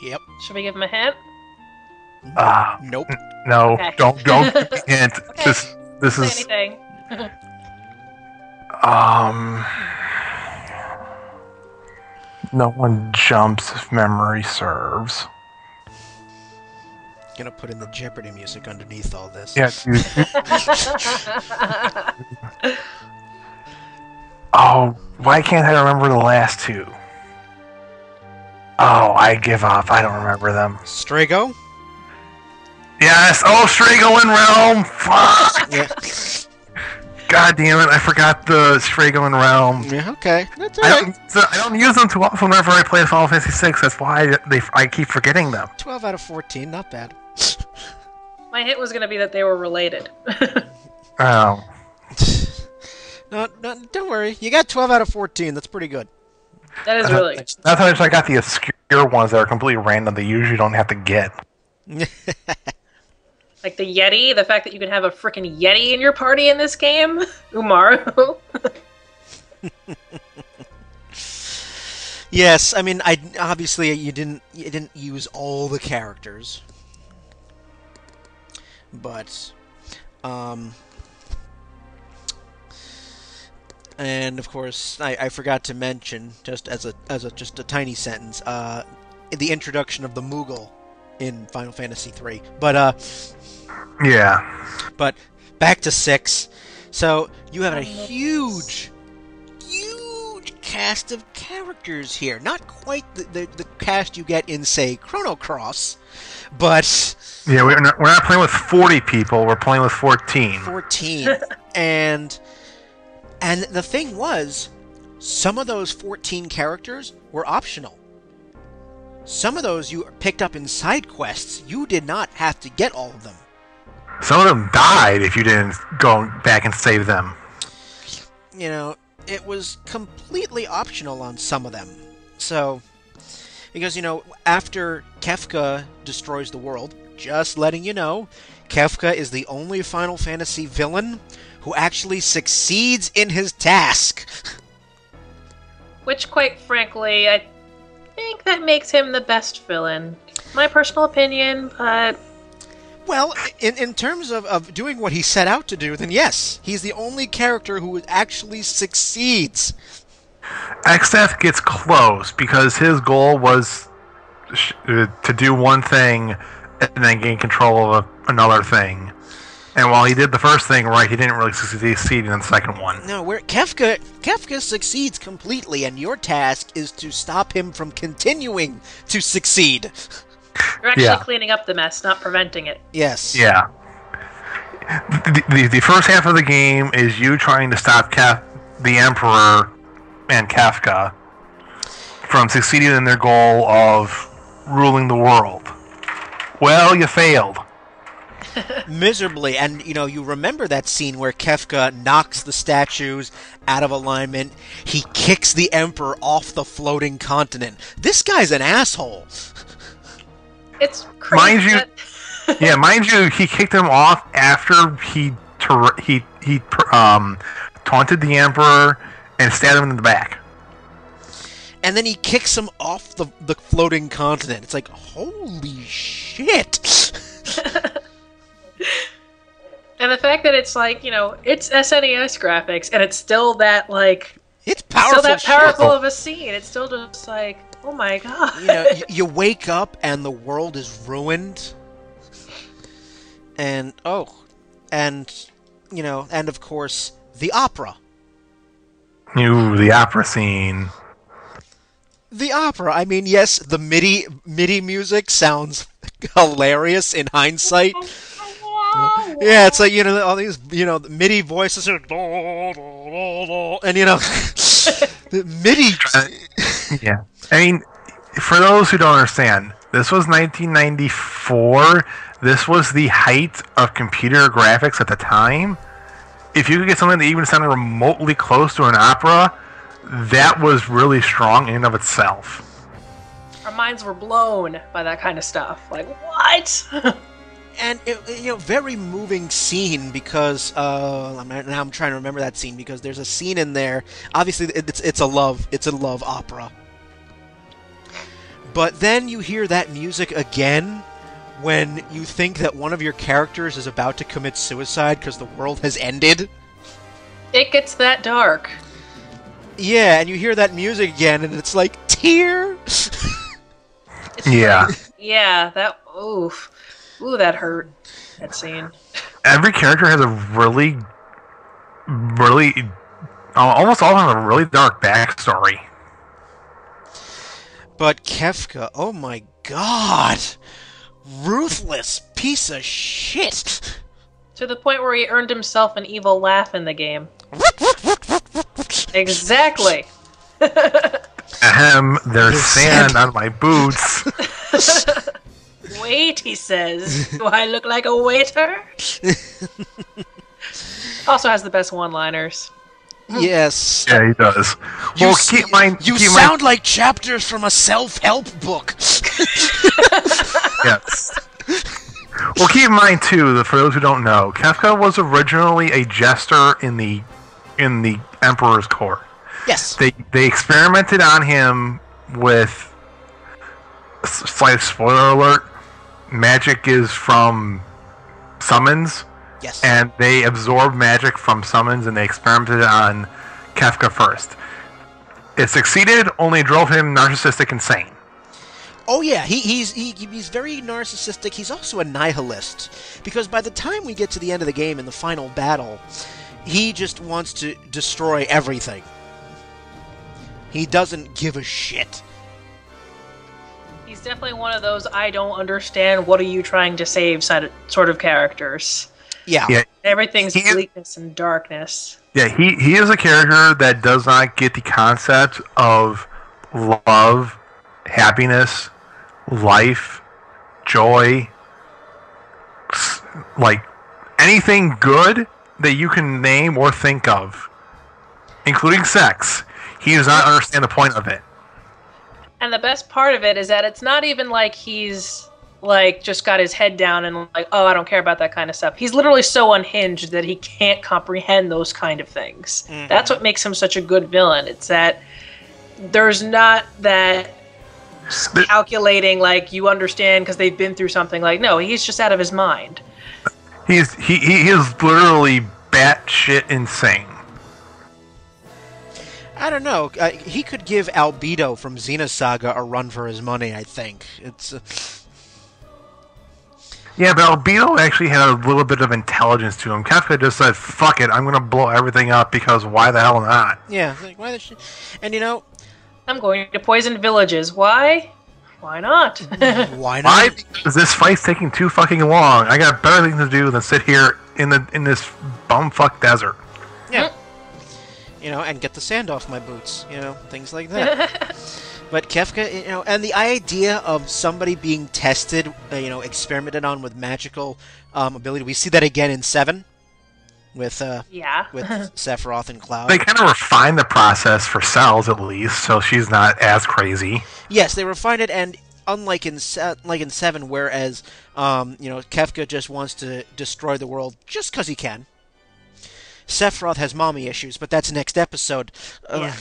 Yep. Should we give him a hint? Nope. No, Okay. don't hint. Okay. This Say is anything. no one jumps if memory serves. Gonna put in the Jeopardy music underneath all this. Yeah. Oh, why can't I remember the last 2? Oh, I give up. I don't remember them. Strago? Yes. Oh, Strago and Realm. Fuck. Yeah. God damn it! I forgot the Strago and Realm. Yeah. Okay. That's alright. I don't use them too often whenever I play Final Fantasy VI. That's why I keep forgetting them. 12 out of 14. Not bad. My hint was going to be that they were related. Oh. No, don't worry. You got 12 out of 14. That's pretty good. That is really good. That's how I got the obscure ones that are completely random. They usually don't have to get. Like the Yeti, the fact that you can have a freaking Yeti in your party in this game. Umaru. Yes, I mean, obviously you didn't use all the characters, but and of course I forgot to mention just as a tiny sentence the introduction of the Moogle in Final Fantasy III. But Yeah. But back to 6. So you have a huge cast of characters here. Not quite the cast you get in, say, Chrono Cross, but Yeah, we're not playing with 40 people. We're playing with 14. 14. and the thing was, some of those 14 characters were optional. Some of those you picked up in side quests. You did not have to get all of them. Some of them died if you didn't go back and save them. You know, it was completely optional on some of them. So, because, you know, after Kefka destroys the world, just letting you know, Kefka is the only Final Fantasy villain who actually succeeds in his task. Which, quite frankly, I think that makes him the best villain. My personal opinion, but... Well, in terms of doing what he set out to do, then yes, he's the only character who actually succeeds. XF gets close because his goal was to do one thing and then gain control of another thing. And while he did the first thing right, he didn't really succeed in the second one. No, where Kefka succeeds completely, and your task is to stop him from continuing to succeed. You're actually cleaning up the mess, not preventing it. Yes. Yeah. The first half of the game is you trying to stop the Emperor and Kefka from succeeding in their goal of ruling the world. Well, you failed. Miserably. And, you know, you remember that scene where Kefka knocks the statues out of alignment. He kicks the Emperor off the floating continent. This guy's an asshole. It's crazy. Mind you, he kicked him off after he taunted the Emperor and stabbed him in the back. And then he kicks him off the floating continent. It's like, holy shit. And the fact that it's like, it's SNES graphics, and it's still that, like, It's powerful. still that powerful of a scene. It's still just like, oh my god. You wake up and the world is ruined. And, and of course, the opera. Ooh, the opera scene. The opera. I mean, yes, the MIDI music sounds hilarious in hindsight. Yeah, it's like, all these, the MIDI voices are, and, the MIDI. Yeah. I mean, for those who don't understand, this was 1994. This was the height of computer graphics at the time. If you could get something that even sounded remotely close to an opera, that was really strong in and of itself. Our minds were blown by that kind of stuff. Like, what? And very moving scene because now I'm trying to remember that scene because there's a scene in there. Obviously, it's a love opera. But then you hear that music again when you think that one of your characters is about to commit suicide because the world has ended. It gets that dark. Yeah, and you hear that music again, and it's like tear. Yeah. Yeah. That. Oof. Ooh, that hurt. That scene. Every character has a really, almost all of them have a really dark backstory. But Kefka, oh my god! Ruthless piece of shit! To the point where he earned himself an evil laugh in the game. Exactly. Ahem, there's sand on my boots. Wait, he says. Do I look like a waiter? Also has the best one-liners. Yes. Yeah, he does. You sound like chapters from a self-help book. Yes. Well, keep in mind too that for those who don't know, Kefka was originally a jester in the Emperor's court. Yes. They experimented on him with, slight spoiler alert, magic is from summons. Yes. And they absorbed magic from summons and they experimented on Kefka first. It succeeded, only drove him narcissistic insane. Oh yeah, he's very narcissistic. He's also a nihilist because by the time we get to the end of the game in the final battle, he just wants to destroy everything. He doesn't give a shit. He's definitely one of those I don't understand what are you trying to save sort of characters. Yeah. Everything's bleakness and darkness. Yeah, he is a character that does not get the concept of love, happiness, life, joy, like anything good that you can name or think of, including sex. He does not understand the point of it. And the best part of it is that it's not even like he's like just got his head down and like, oh, I don't care about that kind of stuff. He's literally so unhinged that he can't comprehend those kind of things. Mm-hmm. That's what makes him such a good villain. It's that there's not that calculating like you understand because they've been through something. Like, no, he's just out of his mind. He is literally batshit insane. I don't know. He could give Albedo from Xenosaga a run for his money, I think. It's... Yeah, but Albedo actually had a little bit of intelligence to him. Kefka just said, fuck it, I'm going to blow everything up because why the hell not? Yeah, like, why the shit? And I'm going to poison villages. Why? Why not? Why not? Why? Because this fight's taking too fucking long. I got better things to do than sit here in this bumfuck desert. Yeah. And get the sand off my boots, things like that. But Kefka, and the idea of somebody being tested, experimented on with magical ability, we see that again in 7 with with Sephiroth and Cloud. They kind of refined the process for Cells, at least, so she's not as crazy. Yes, they refined it, and unlike in 7, whereas Kefka just wants to destroy the world just because he can. Sephiroth has mommy issues, but that's next episode. Yeah.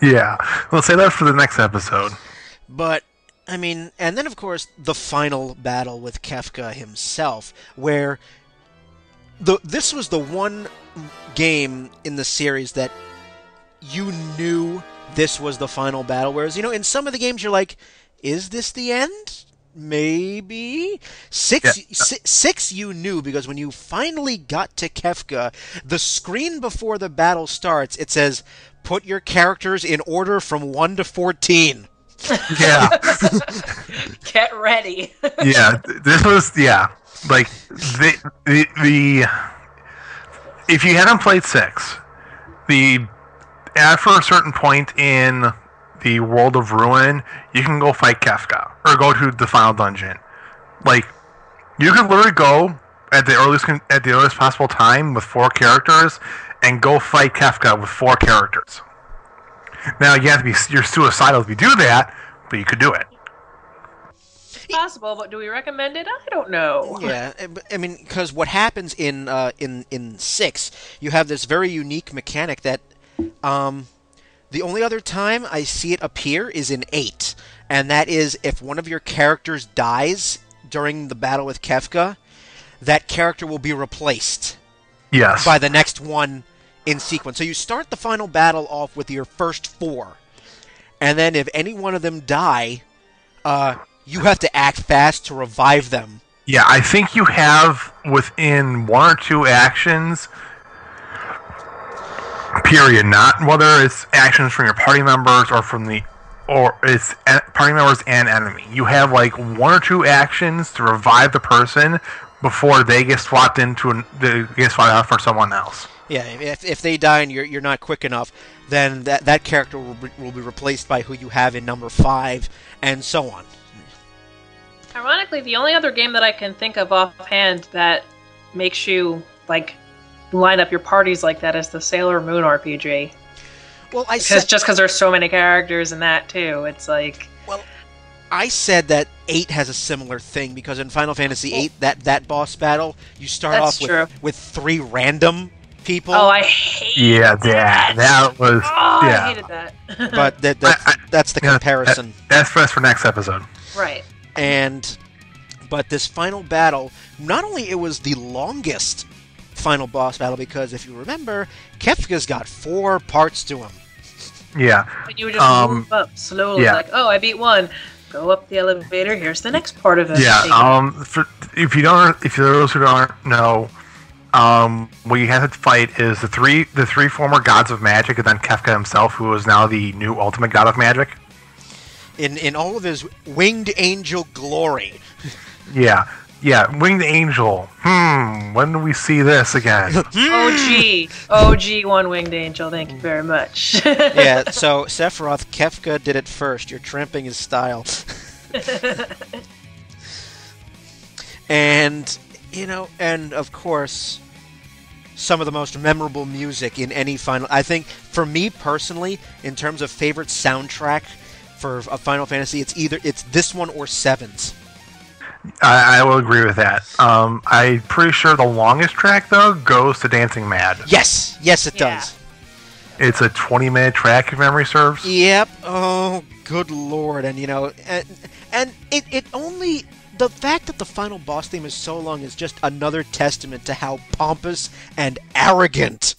Yeah, we'll say that for the next episode. But, I mean, and then of course the final battle with Kefka himself, where this was the one game in the series that you knew this was the final battle. Whereas, in some of the games you're like, is this the end? Maybe. Six you knew, because when you finally got to Kefka, the screen before the battle starts, it says, put your characters in order from 1 to 14. Yeah. Get ready. Yeah, this was, like, the if you hadn't played 6, after a certain point in the World of Ruin, you can go fight Kefka, or go to the final dungeon. Like, you can literally go at the earliest possible time with 4 characters, and go fight Kefka with 4 characters. Now, you're suicidal if you do that, but you could do it. It's possible, but do we recommend it? I don't know. Yeah, I mean, because what happens in 6, you have this very unique mechanic that, the only other time I see it appear is in 8, and that is if one of your characters dies during the battle with Kefka, that character will be replaced. Yes. By the next one in sequence. So you start the final battle off with your first 4, and then if any one of them die, you have to act fast to revive them. Yeah, I think you have within 1 or 2 actions, period, not whether it's actions from your party members or it's party members and enemy. You have like 1 or 2 actions to revive the person before they get swapped out for someone else. Yeah, if they die and you're not quick enough, then that character will be replaced by who you have in number 5, and so on. Ironically, the only other game that I can think of offhand that makes you like line up your parties like that is the Sailor Moon RPG. Well, just because there's so many characters in that too, it's like. Well, I said that 8 has a similar thing, because in Final Fantasy VIII, that boss battle, you start off with 3 random people. Oh, I hate that. That was. I hated that. But that's the comparison. That's for next episode. Right. But this final battle, not only it was the longest final boss battle, because if you remember, Kefka's got 4 parts to him. Yeah. And you would just move up slowly, like, oh, I beat 1. Go up the elevator. Here's the next part of it. Yeah. For those who don't know, what you have to fight is the three former gods of magic, and then Kefka himself, who is now the new ultimate god of magic. In all of his winged angel glory. Yeah, winged angel. When do we see this again? OG one winged angel. Thank you very much. Yeah, so Sephiroth, Kefka did it first. You're tramping his style. And of course, some of the most memorable music in any final. I think, for me personally, in terms of favorite soundtrack for a Final Fantasy, it's this one or 7's. I will agree with that. I'm pretty sure the longest track, though, goes to Dancing Mad. Yes, it does. It's a 20-minute track, if memory serves. Yep. Oh, good lord. And, and it only... The fact that the final boss theme is so long is just another testament to how pompous and arrogant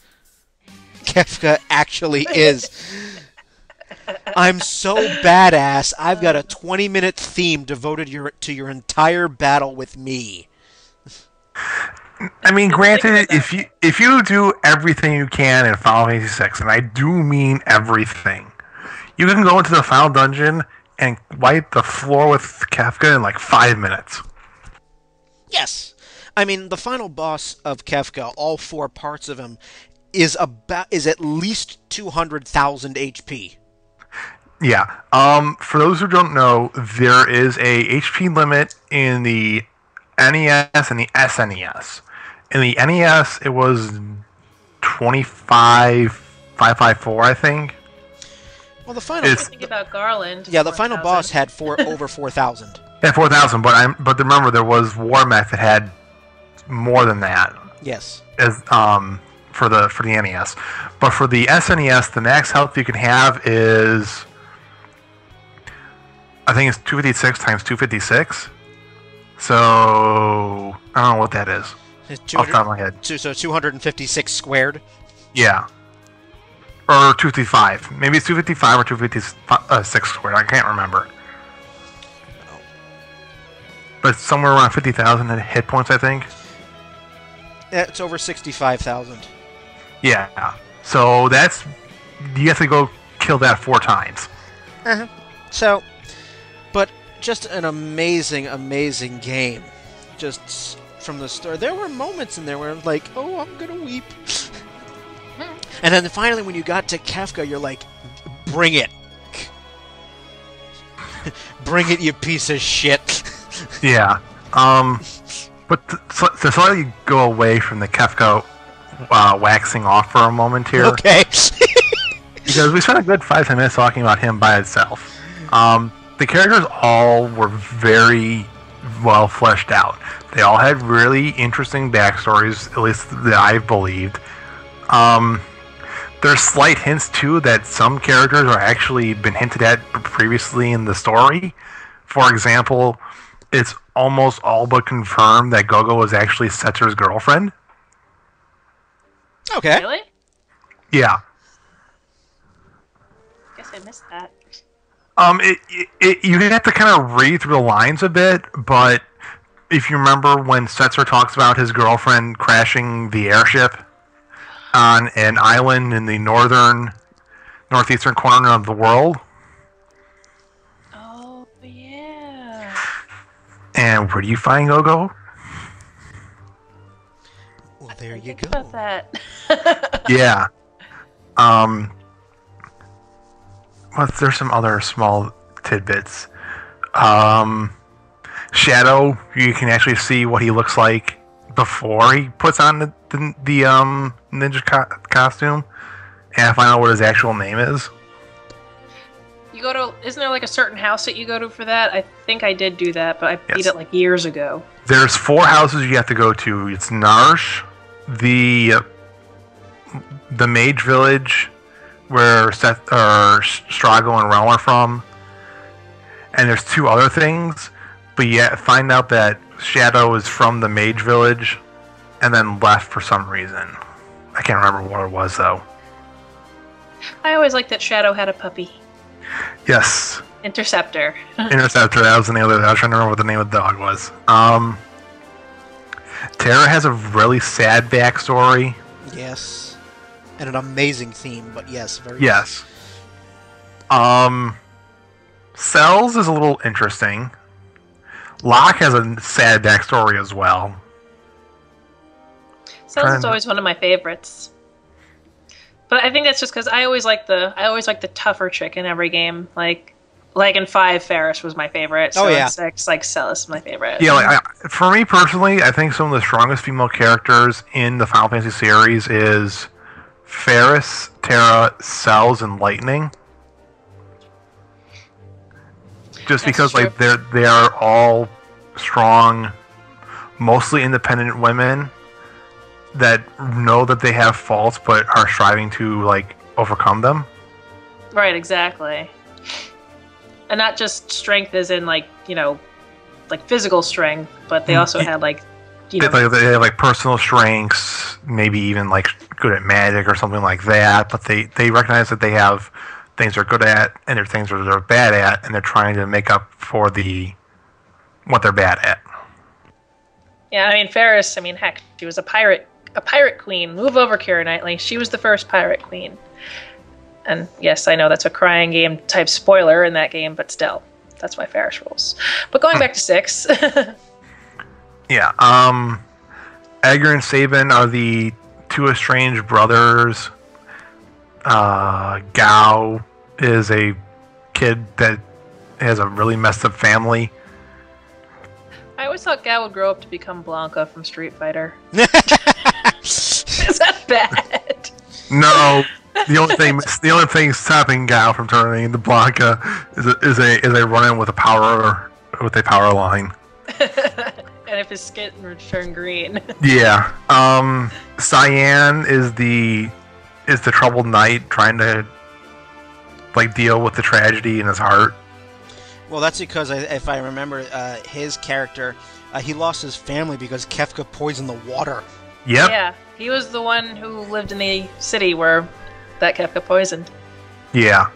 Kefka actually is. I'm so badass, I've got a 20-minute theme devoted to your entire battle with me. I mean, granted, if you do everything you can in Final Fantasy VI, and I do mean everything, you can go into the final dungeon and wipe the floor with Kefka in like 5 minutes. Yes. I mean, the final boss of Kefka, all 4 parts of him, is at least 200,000 HP. Yeah. For those who don't know, there is a HP limit in the NES and the SNES. In the NES, it was 25,554, I think. Well, the final. Think about Garland. Yeah, the final boss had over 4,000. Yeah, 4,000. But remember, there was Warmech that had more than that. Yes. As for the NES, but for the SNES, the max health you can have is, I think it's 256 times 256. So I don't know what that is. off the top of my head. So 256 squared. Yeah. Or 255. Maybe it's 255 or 256 squared. I can't remember. But it's somewhere around 50,000 hit points, I think. It's over 65,000. Yeah. So that's... You have to go kill that 4 times. Uh-huh. So, but just an amazing, amazing game. Just from the start. There were moments in there where I was like, oh, I'm gonna weep. And then finally when you got to Kefka, you're like, bring it. Bring it, you piece of shit. Yeah. But to slightly go away from the Kefka waxing off for a moment here. Okay. Because we spent a good 5-10 minutes talking about him by itself. The characters all were very well fleshed out. They all had really interesting backstories, at least that I believed. There's slight hints, too, that some characters are actually been hinted at previously in the story. For example, it's almost all but confirmed that Gogo is actually Setzer's girlfriend. Okay. Really? Yeah. Guess I missed that. You have to kind of read through the lines a bit, but if you remember when Setzer talks about his girlfriend crashing the airship on an island in the northeastern corner of the world. Oh, yeah. And where do you find Gogo? Well, there you Think go. about that. Yeah. Well, there's some other small tidbits. Shadow, you can actually see what he looks like before he puts on the ninja costume, and I find out what his actual name is. You go to... Isn't there like a certain house that you go to for that? I think I did do that, but I beat Yes. it like years ago. There's 4 houses you have to go to. It's Narsh, the Mage Village, where Strago and Realm are from, and there's 2 other things, but you find out that Shadow is from the Mage Village, and then left for some reason. I can't remember what it was, though. I always liked that Shadow had a puppy. Yes. Interceptor. Interceptor, that was the name of it. I was trying to remember what the name of the dog was. Terra has a really sad backstory. Yes. And an amazing theme, but yes, very Yes. Cells is a little interesting. Locke has a sad backstory as well. Cells is always one of my favorites. But I think that's just because I always like the tougher chick in every game. Like in 5, Ferris was my favorite. So Oh, yeah. in 6, like Celis is my favorite. Yeah, for me personally, I think some of the strongest female characters in the Final Fantasy series is Ferris, Terra, Cells, and Lightning. Just That's because true. like they are all strong, mostly independent women that know that they have faults but are striving to like overcome them. Right, exactly. And not just strength as in like physical strength, but they also had like They have like personal strengths, maybe even like good at magic or something like that. But they recognize that they have things they're good at and there's things that they're bad at, and they're trying to make up for what they're bad at. Yeah, I mean Ferris, heck, she was a pirate queen. Move over, Keira Knightley. She was the first pirate queen. And yes, I know that's a crying game type spoiler in that game, but still, that's why Ferris rules. But going back to 6. Yeah, Edgar and Sabin are the 2 estranged brothers. Gao is a kid that has a really messed up family. I always thought Gao would grow up to become Blanca from Street Fighter. Is that bad? No, the only thing stopping Gao from turning into Blanca is a run-in with a power line. And if his skin would turn green. Yeah. Cyan is the troubled knight trying to like deal with the tragedy in his heart. Well, that's because if I remember, his character he lost his family because Kefka poisoned the water. Yep. Yeah, he was the one who lived in the city where that Kefka poisoned. Yeah.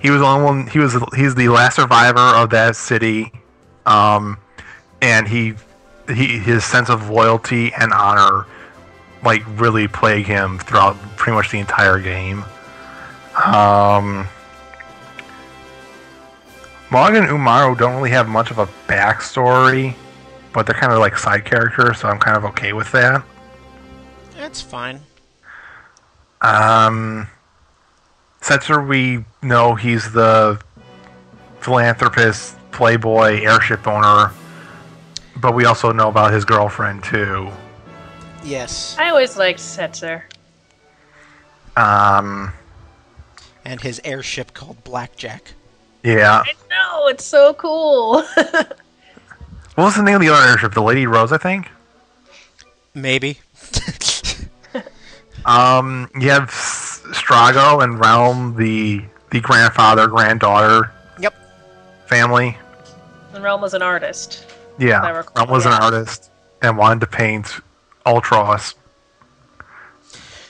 He was the only one. He's the last survivor of that city, and his sense of loyalty and honor, like, really plague him throughout pretty much the entire game. Morgan and Umaru don't really have much of a backstory, but they're kind of like side characters, so I'm kind of okay with that. That's fine. Setzer, we know he's the philanthropist, playboy, airship owner, but we also know about his girlfriend, too. Yes. I always liked Setzer. And his airship called Blackjack. Yeah. I know, it's so cool. What was the name of the other airship? The Lady Rose, I think? Maybe. You have Strago and Realm, the grandfather, granddaughter Yep. family. And Realm was an artist. Yeah, I recall, Realm was an yeah. artist and wanted to paint Ultros.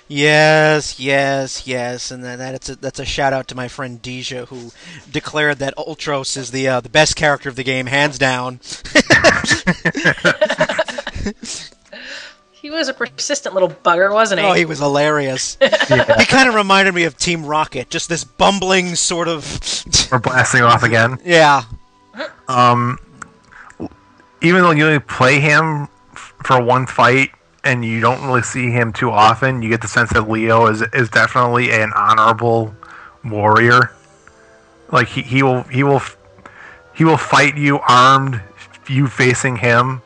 Yes, and then that's a shout out to my friend Deja, who declared that Ultros is the best character of the game, hands down. He was a persistent little bugger, wasn't he? Oh, he was hilarious. Yeah. He kind of reminded me of Team Rocket, just this bumbling sort of. We're blasting off again. Yeah. Even though you only play him for one fight and you don't really see him too often, you get the sense that Leo is definitely an honorable warrior. Like he will fight you armed, you facing him,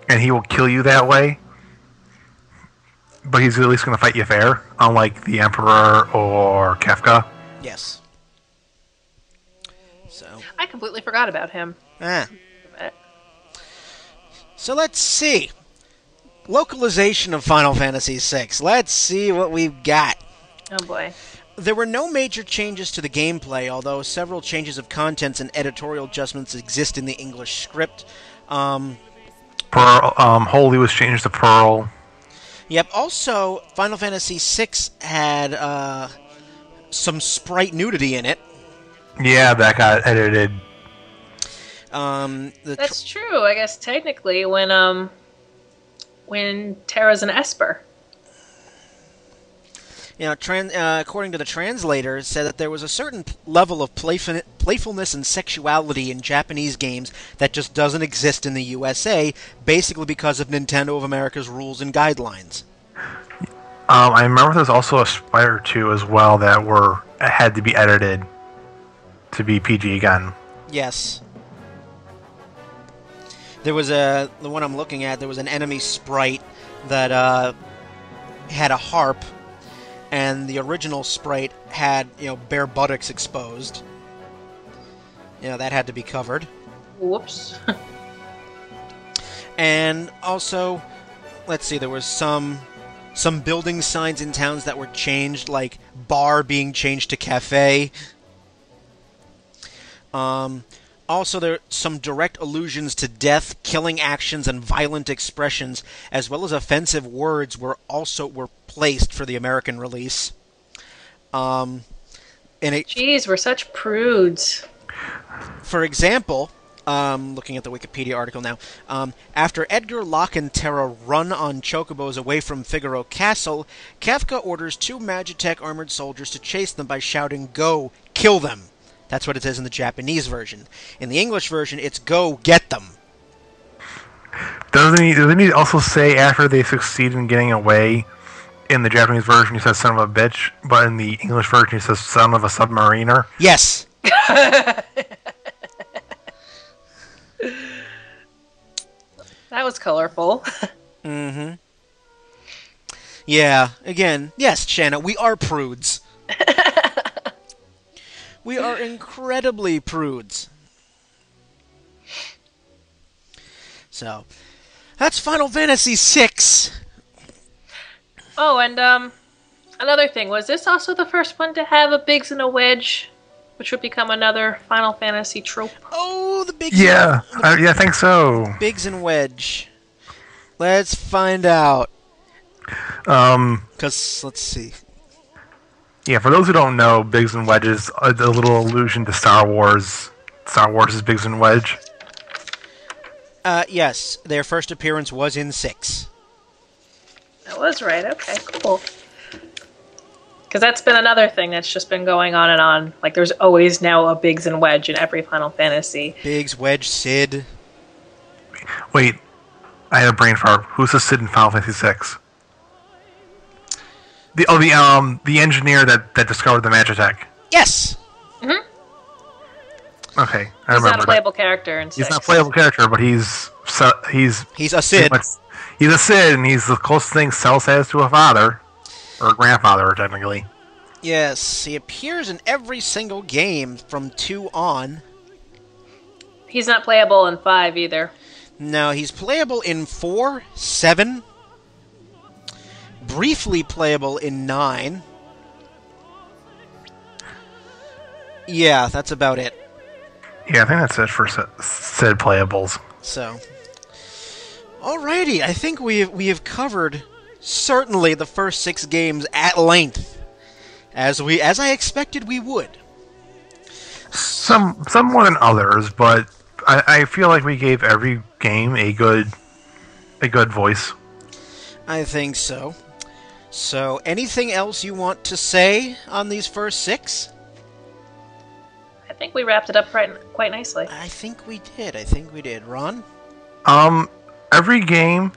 and he will kill you that way. But he's at least going to fight you fair, unlike the Emperor or Kefka. Yes. So. I completely forgot about him. So let's see. Localization of Final Fantasy VI. Let's see what we've got. Oh boy. There were no major changes to the gameplay, although several changes of contents and editorial adjustments exist in the English script. Pearl, Holy was changed to Pearl. Yep, also, Final Fantasy VI had some sprite nudity in it. Yeah, that got edited. That's true. I guess technically when Terra's an Esper. You know, according to the translator, it said that there was a certain level of playfulness and sexuality in Japanese games that just doesn't exist in the USA, basically because of Nintendo of America's rules and guidelines. I remember there's also a sprite or two as well that had to be edited to be PG again. Yes. There was the one I'm looking at, there was an enemy sprite that had a harp, and the original sprite had, bare buttocks exposed. That had to be covered. Whoops. And also, let's see, there was some building signs in towns that were changed, like bar being changed to cafe. Also, there are some direct allusions to death, killing actions, and violent expressions, as well as offensive words were placed for the American release. Jeez, we're such prudes. For example, looking at the Wikipedia article now, after Edgar, Locke, and Terra run on chocobos away from Figaro Castle, Kefka orders 2 Magitech armored soldiers to chase them by shouting, "Go, kill them!" That's what it says in the Japanese version. In the English version, it's "Go, get them!" Doesn't he also say after they succeed in getting away, in the Japanese version he says "son of a bitch," but in the English version he says "son of a submariner"? Yes! That was colorful. Mm-hmm. Yeah, again, yes, Shanna, we are prudes. We are incredibly prudes. So, that's Final Fantasy VI. Oh, and another thing, was this also the first one to have a Biggs and a Wedge which would become another Final Fantasy trope. Oh, the Biggs. Yeah, I think so. Biggs and Wedge. Let's find out. Because, let's see. Yeah, for those who don't know, Biggs and Wedge is a little allusion to Star Wars. Star Wars is Biggs and Wedge. Yes, their first appearance was in 6. That was right. Okay, cool. Because that's been another thing that's just been going on and on. Like, there's always now a Biggs and Wedge in every Final Fantasy. Biggs, Wedge, Sid. Wait, I had a brain fart. Who's the Sid in Final Fantasy 6? The engineer that discovered the Magitech. Yes! Mm-hmm. Okay, I He's remember not a playable character in 6. He's not a playable character, but he's a Sid. He's a Sid, and he's the closest thing Celes has to a father. Or a grandfather, technically. Yes, he appears in every single game from 2 on. He's not playable in 5 either. No, he's playable in 4, 7, briefly playable in 9. Yeah, that's about it. Yeah, I think that's it for Sid playables. So, alrighty, I think we have covered certainly the first 6 games at length, as I expected we would. Some more than others, but I feel like we gave every game a good voice. I think so. So, anything else you want to say on these first 6? I think we wrapped it up quite nicely. I think we did. Ron? Every game,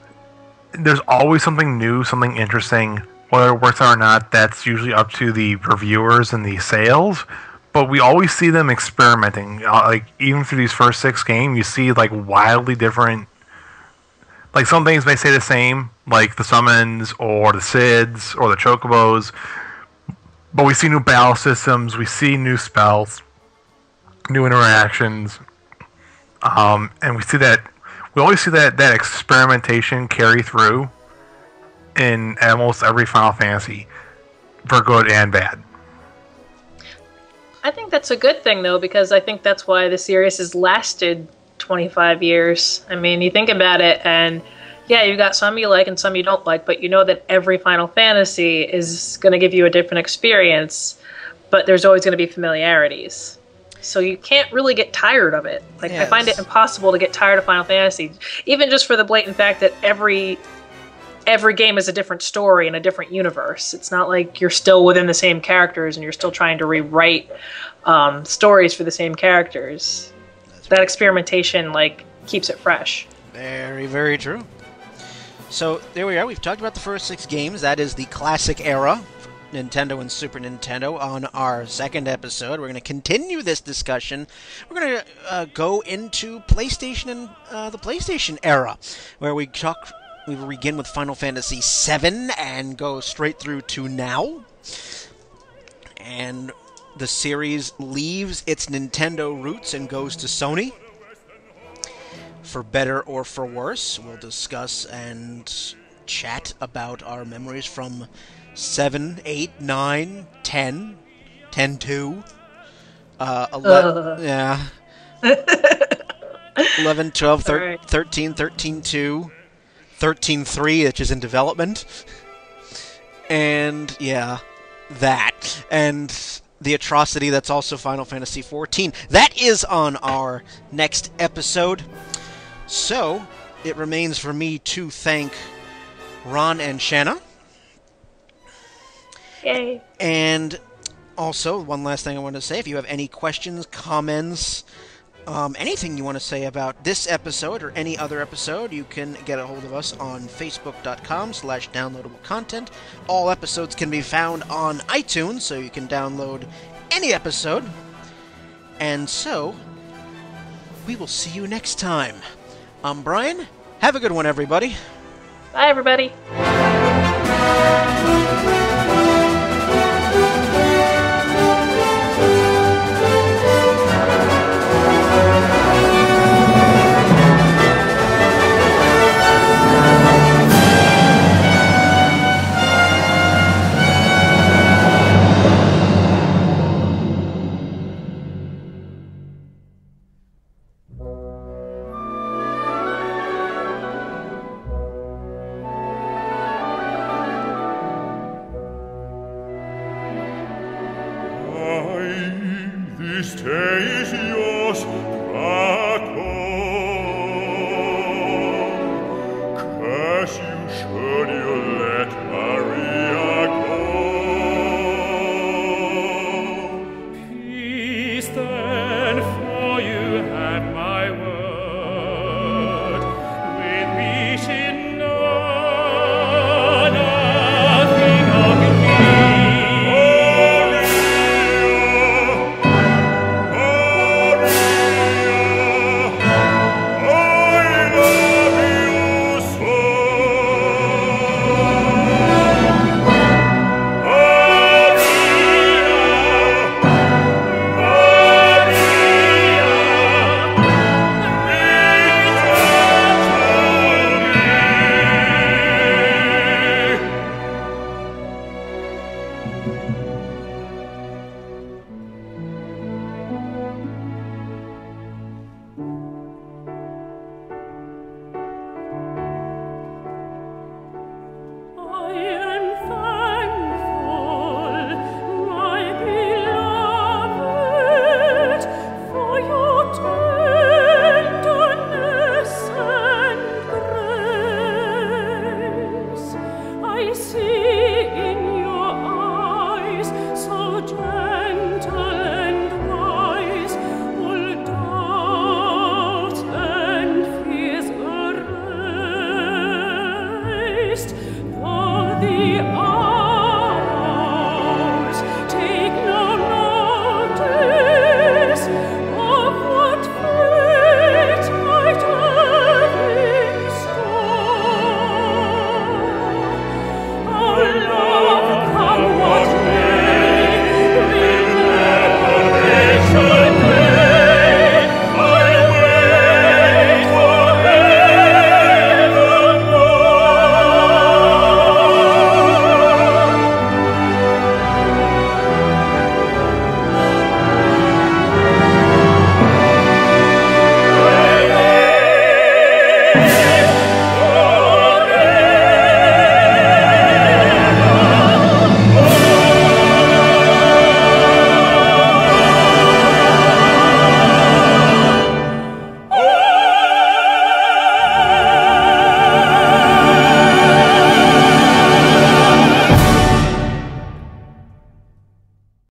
there's always something new, something interesting. Whether it works out or not, that's usually up to the reviewers and the sales. But we always see them experimenting. Like, even through these first 6 games, you see, like, wildly different... Like, some things may stay the same, like the summons, or the Sids, or the Chocobos. But we see new battle systems, we see new spells, new interactions. And we always see that experimentation carry through in almost every Final Fantasy, for good and bad. I think that's a good thing, though, because I think that's why the series has lasted 25 years. I mean, you think about it, and yeah, you got some you like and some you don't like, but you know that every Final Fantasy is going to give you a different experience, but there's always going to be familiarities. So you can't really get tired of it. Like, yes. I find it impossible to get tired of Final Fantasy, even just for the blatant fact that every game is a different story in a different universe. It's not like you're still within the same characters and you're still trying to rewrite stories for the same characters. That experimentation, like, keeps it fresh. Very, very true. So, there we are. We've talked about the first 6 games. That is the classic era, Nintendo and Super Nintendo, on our second episode. We're going to continue this discussion. We're going to go into PlayStation and the PlayStation era, where we begin with Final Fantasy VII and go straight through to now. And the series leaves its Nintendo roots and goes to Sony. For better or for worse, we'll discuss and chat about our memories from 7, 8, 9, 10, 10-2, 11, yeah, 11, 12, 13, 13-2, 13-3, which is in development, and, yeah, that, and the atrocity that's also Final Fantasy XIV. That is on our next episode. So, it remains for me to thank Ron and Shanna. Yay. And also, one last thing I want to say, if you have any questions, comments, anything you want to say about this episode or any other episode, you can get a hold of us on facebook.com/downloadable content. All episodes can be found on iTunes, so you can download any episode. And so, we will see you next time. I'm Brian. Have a good one, everybody. Bye, everybody. Isteisios Dracon. Curse you should you let Maria go. Peace then, for you have my word. With me she know nothing of me.